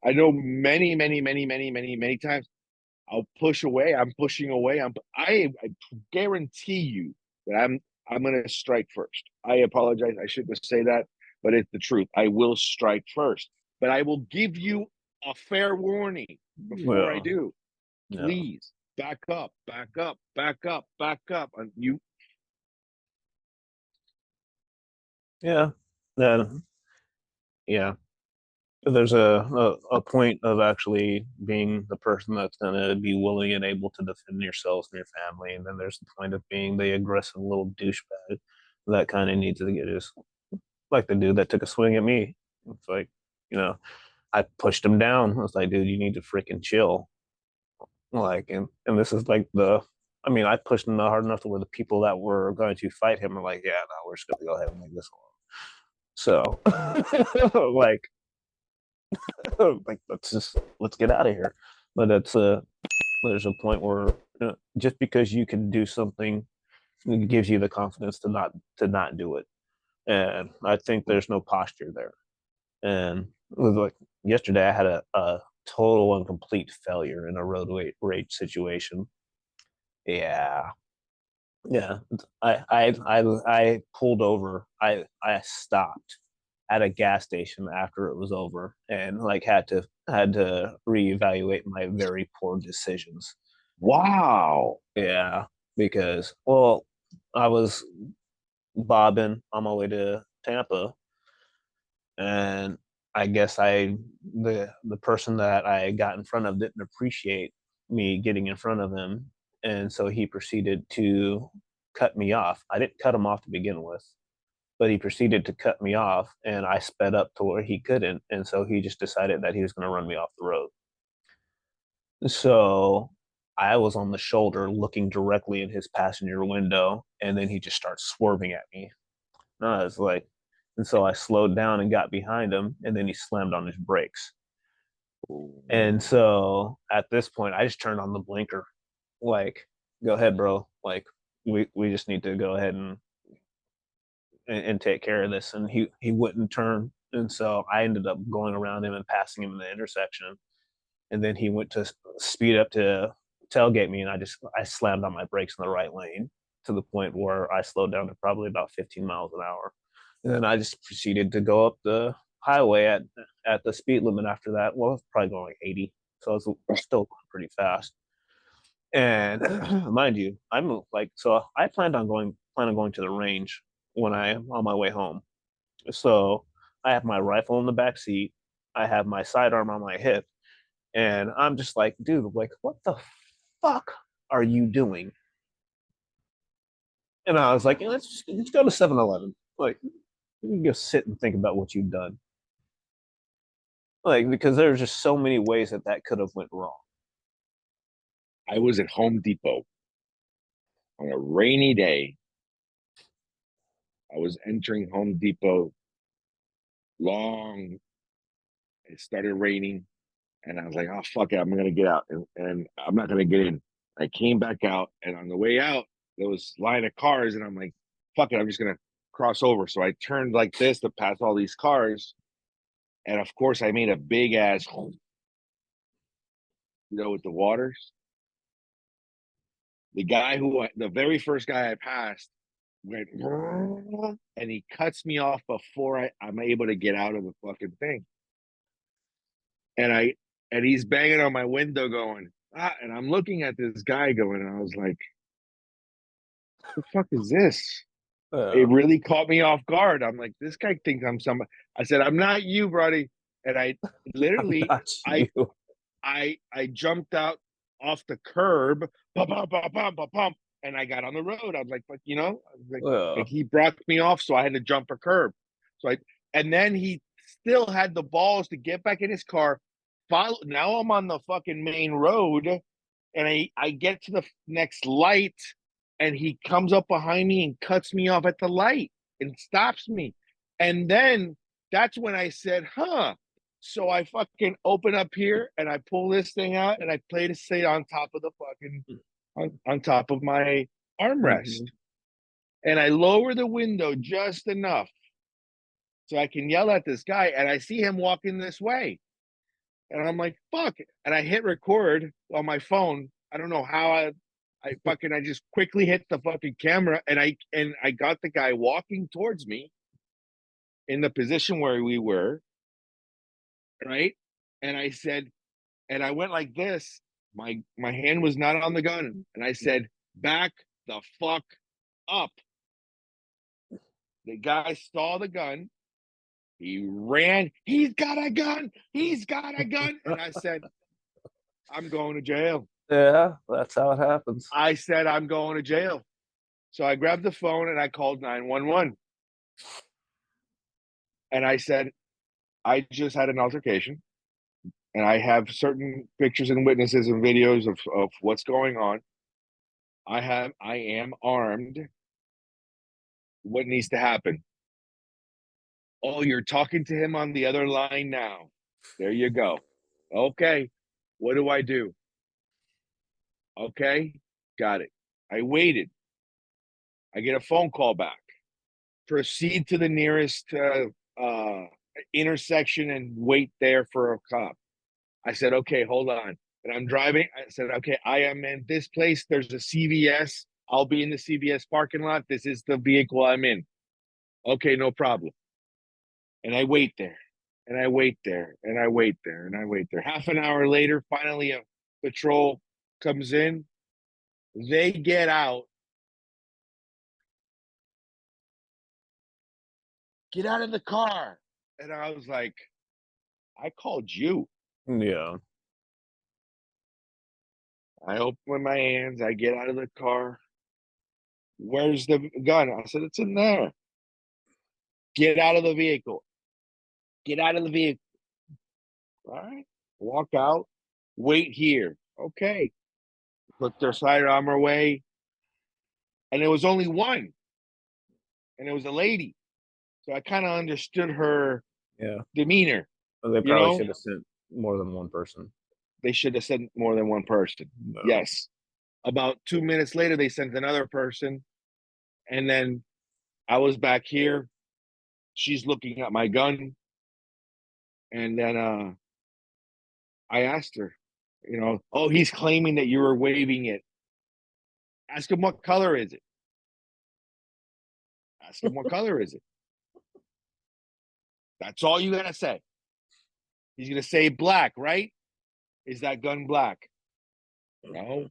I know many times. I'll push away. I'm pushing away. I guarantee you that I'm gonna strike first. I apologize. I shouldn't say that, but it's the truth. I will strike first, but I will give you a fair warning before I Yeah. do. Yeah. Please back up, back up, back up, back up. And you, Yeah. Then yeah. There's a point of actually being the person that's gonna be willing and able to defend yourselves and your family, and then there's the point of being the aggressive little douchebag that kind of needs to get his like the dude that took a swing at me. It's like, you know, I pushed him down. I was like, dude, you need to freaking chill. Like, and this is like I mean, I pushed him hard enough to where the people that were going to fight him are like, yeah, no, we're just gonna go ahead and leave this alone. So, like, like let's get out of here. But there's a point where just because you can do something, it gives you the confidence to not do it. And I think there's no posture there. And it was like yesterday, I had a total and complete failure in a road rage situation. Yeah, yeah. I pulled over. I stopped at a gas station after it was over, and like had to reevaluate my very poor decisions. wow. Yeah, because well, I was bobbing on my way to Tampa, and I guess the person that I got in front of didn't appreciate me getting in front of him, and so he proceeded to cut me off. I didn't cut him off to begin with, but he proceeded to cut me off, and I sped up to where he couldn't, and so he just decided that he was going to run me off the road. So I was on the shoulder looking directly in his passenger window, and then he just starts swerving at me. And I was like, and so I slowed down and got behind him, and then he slammed on his brakes. And so at this point, I just turned on the blinker, like, go ahead, bro. Like, we just need to go ahead and take care of this. And he wouldn't turn, and so I ended up going around him and passing him in the intersection. And then he went to speed up to tailgate me, and I slammed on my brakes in the right lane to the point where I slowed down to probably about 15 miles an hour. And then I just proceeded to go up the highway at the speed limit after that. Well, probably going like 80, so I was still going pretty fast. And mind you, I'm like, so I plan on going to the range when I'm on my way home. So I have my rifle in the back seat. I have my sidearm on my hip, and I'm just like, dude, like, what the fuck are you doing? And I was like, let's go to 7-Eleven. Like, you can go sit and think about what you've done. Like, because there's just so many ways that could have went wrong. I was at Home Depot on a rainy day. I was entering Home Depot long. It started raining, and I was like, "Oh fuck it, I'm gonna get out, and I'm not gonna get in." I came back out, and on the way out, there was line of cars, and I'm like, "Fuck it, I'm just gonna cross over." So I turned like this to pass all these cars, and of course, I made a big ass with the waters. The very first guy I passed went, and he cuts me off before I'm able to get out of the fucking thing. And he's banging on my window going, and I'm looking at this guy going, and I was like, the fuck is this? It Yeah. really caught me off guard. I'm like, this guy thinks I'm somebody. I said, I'm not you, buddy. And I I'm literally, not I you. I jumped out off the curb, bum, bum, bum, bum, bum, bum, and I got on the road. I was like, but I was Yeah. like he brought me off, so I had to jump a curb. So and then he still had the balls to get back in his car. Follow. Now I'm on the fucking main road, and I get to the next light, and he comes up behind me and cuts me off at the light and stops me. And then that's when I said, huh. So I fucking open up here and I pull this thing out and I play to stay on top of the fucking on top of my armrest. Mm-hmm. And I lower the window just enough so I can yell at this guy. And I see him walking this way. And I'm like, fuck. And I hit record on my phone. I don't know how I just quickly hit the fucking camera and I got the guy walking towards me in the position where we were, right? And I said, and I went like this. My hand was not on the gun. And I said, back the fuck up. The guy saw the gun. He ran. He's got a gun. He's got a gun. And I said, I'm going to jail. Yeah, that's how it happens. I said, I'm going to jail. So I grabbed the phone and I called 911. And I said, I just had an altercation and I have certain pictures and witnesses and videos of what's going on. I am armed. What needs to happen? Oh, you're talking to him on the other line now. There you go. Okay. What do I do? Okay. Got it. I waited. I get a phone call back. Proceed to the nearest intersection and wait there for a cop. I said, okay, hold on. And I'm driving. I said, okay, I am in this place. There's a CVS. I'll be in the CVS parking lot. This is the vehicle I'm in. Okay, no problem. And I wait there, and I wait there, and I wait there, and I wait there. Half an hour later, finally a patrol comes in. They get out. Get out of the car. And I was like, I called you. Yeah. I open my hands. I get out of the car. Where's the gun? I said, it's in there. Get out of the vehicle. Get out of the vehicle. All right. Walk out. Wait here. Okay. Put their sidearm away. And there was only one. And it was a lady. So I kind of understood her Yeah. demeanor. Well, they You probably know, should have sent more than one person. they should have sent more than one person. No. Yes. About 2 minutes later, they sent another person. And then I was back here. She's looking at my gun. And then I asked her, oh, he's claiming that you were waving it. Ask him what color is it? Ask him what color is it? That's all you gotta say. He's gonna say black, right? Is that gun black? No.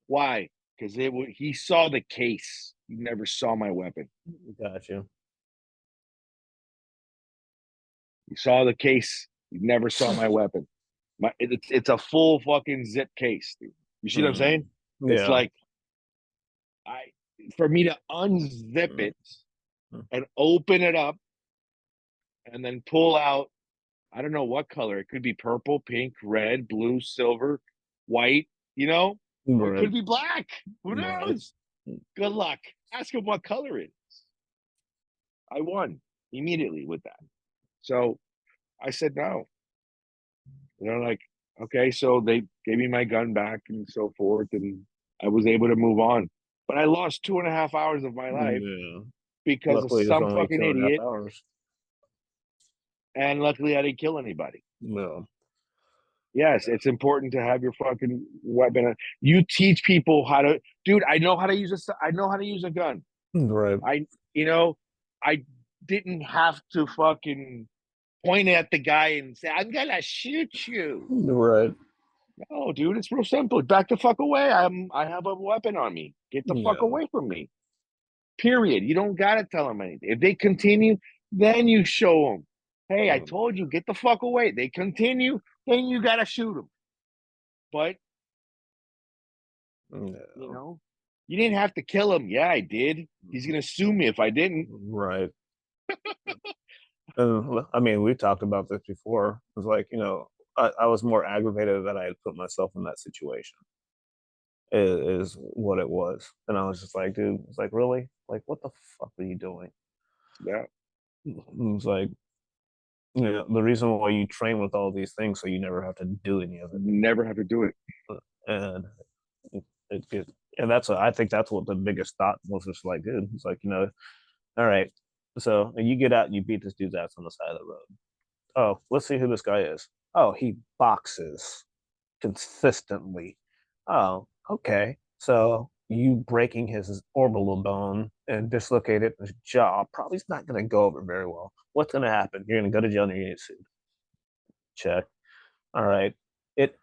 Why? Because he saw the case. He never saw my weapon. Got you. He saw the case. He never saw my weapon. It's a full fucking zip case. Dude. You see what I'm saying? It's Yeah. like I for me to unzip Mm. it and open it up and then pull out. I don't know what color. It could be purple, pink, red, blue, silver, white. Or it Right. could be black. Who Right. knows? Good luck. Ask him what color it is. I won immediately with that. So I said no. They're like, okay, so they gave me my gun back and so forth, and I was able to move on. But I lost 2.5 hours of my life Yeah. because of Luckily, it was some only fucking 2.5 idiot, hours. and luckily I didn't kill anybody. No. Yes, it's important to have your fucking weapon. You teach people how to, dude. I know how to use a. I know how to use a gun. Right. I, you know, I didn't have to fucking point at the guy and say, "I'm gonna shoot you." Right. No, dude, it's real simple. Back the fuck away. I have a weapon on me. Get the fuck Yeah. away from me. Period. You don't gotta tell them anything. If they continue, then you show them. Hey, I told you, get the fuck away. They continue, then you gotta shoot them. But you Yeah. know, you didn't have to kill him. Yeah, I did. He's gonna sue me if I didn't. Right. I mean, we talked about this before. It was like, I was more aggravated that I had put myself in that situation. Is what it was, and I was just like, dude, it's like, really, like, what the fuck are you doing? Yeah, It was like, the reason why you train with all these things so you never have to do any of it, never have to do it. and and that's I think that's what the biggest thought was. Just like, dude, it's like, all right, so you get out and you beat this dude's ass on the side of the road. Oh, let's see who this guy is. Oh, he boxes consistently. Oh, okay. So you breaking his orbital bone and dislocated his jaw probably is not going to go over very well. What's going to happen? You're going to go to jail and you're going to get sued. Check. All right. It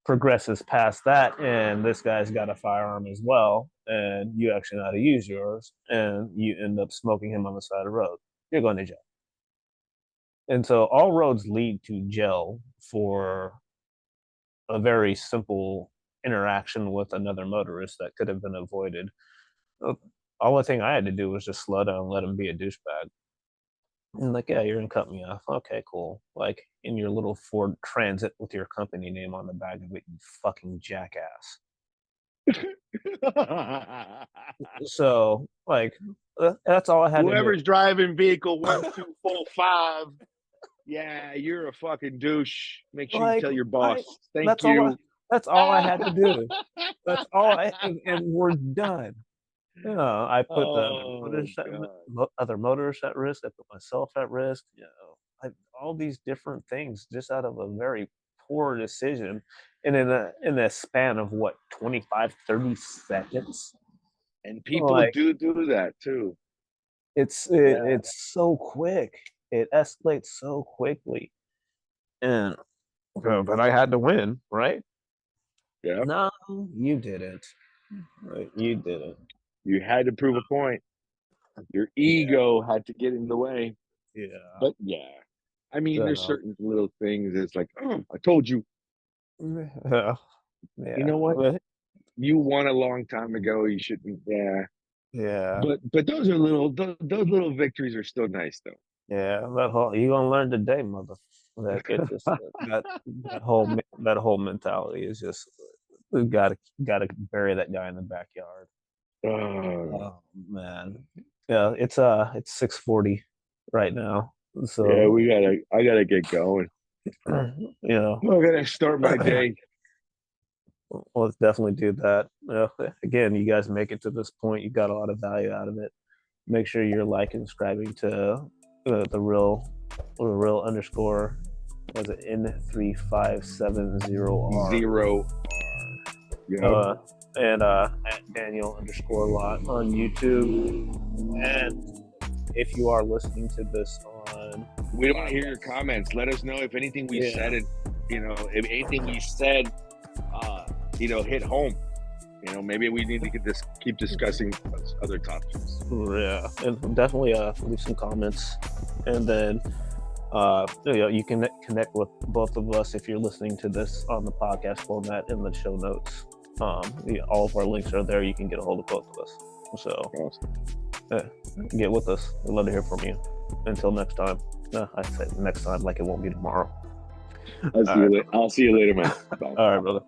progresses past that, and this guy's got a firearm as well, and you actually know how to use yours, and you end up smoking him on the side of the road. You're going to jail. And so all roads lead to jail for a very simple interaction with another motorist that could have been avoided. Uh, Only thing I had to do was just slow down and let him be a douchebag. And like, yeah, you're gonna cut me off. Okay, cool. Like in your little Ford Transit with your company name on the back of it, you fucking jackass. So, like, that's all I had to do. Whoever's driving vehicle 1245, yeah, you're a fucking douche. Make sure you Like, tell your boss. I Thank that's all I you. that's all I had to do. That's all and we're done. I put the Oh god. other motorists at risk. I put myself at risk. All these different things just out of a very poor decision, and in a span of what 25-30 seconds. And people Like do that too. Yeah. it's so quick. It escalates so quickly, and but I had to win, right? Yeah. No, you didn't. Right, you didn't. You had to prove a point. Your Yeah, ego had to get in the way. yeah. But yeah. I mean, there's So, certain little things. It's like, oh, I told you. yeah, You yeah. know what? You won a long time ago. You shouldn't. Yeah. Yeah, But those are little. Those little victories are still nice though. yeah. That whole you gonna learn today, mother. Like it's just that whole mentality is just we gotta bury that guy in the backyard. Oh, Oh man, yeah. It's 6:40 right now, yeah, so I gotta get going. you know, I gotta start my day. let's definitely do that. Again, you guys make it to this point, you got a lot of value out of it. Make sure you're like and subscribing to the real underscore was it N3570R, 0R. Yep. and at Daniel underscore lot on YouTube. And if you are listening to this on, We want to hear your comments. Let us know if anything we said, if anything we said, hit home. Maybe we need to keep discussing other topics. yeah, and definitely leave some comments, and then you can connect with both of us if you're listening to this on the podcast format in the show notes. All of our links are there. You can get a hold of both of us. So Awesome. Get with us. We'd love to hear from you. Until next time. I said next time like it won't be tomorrow. I'll see you later, man. Bye. All right, brother.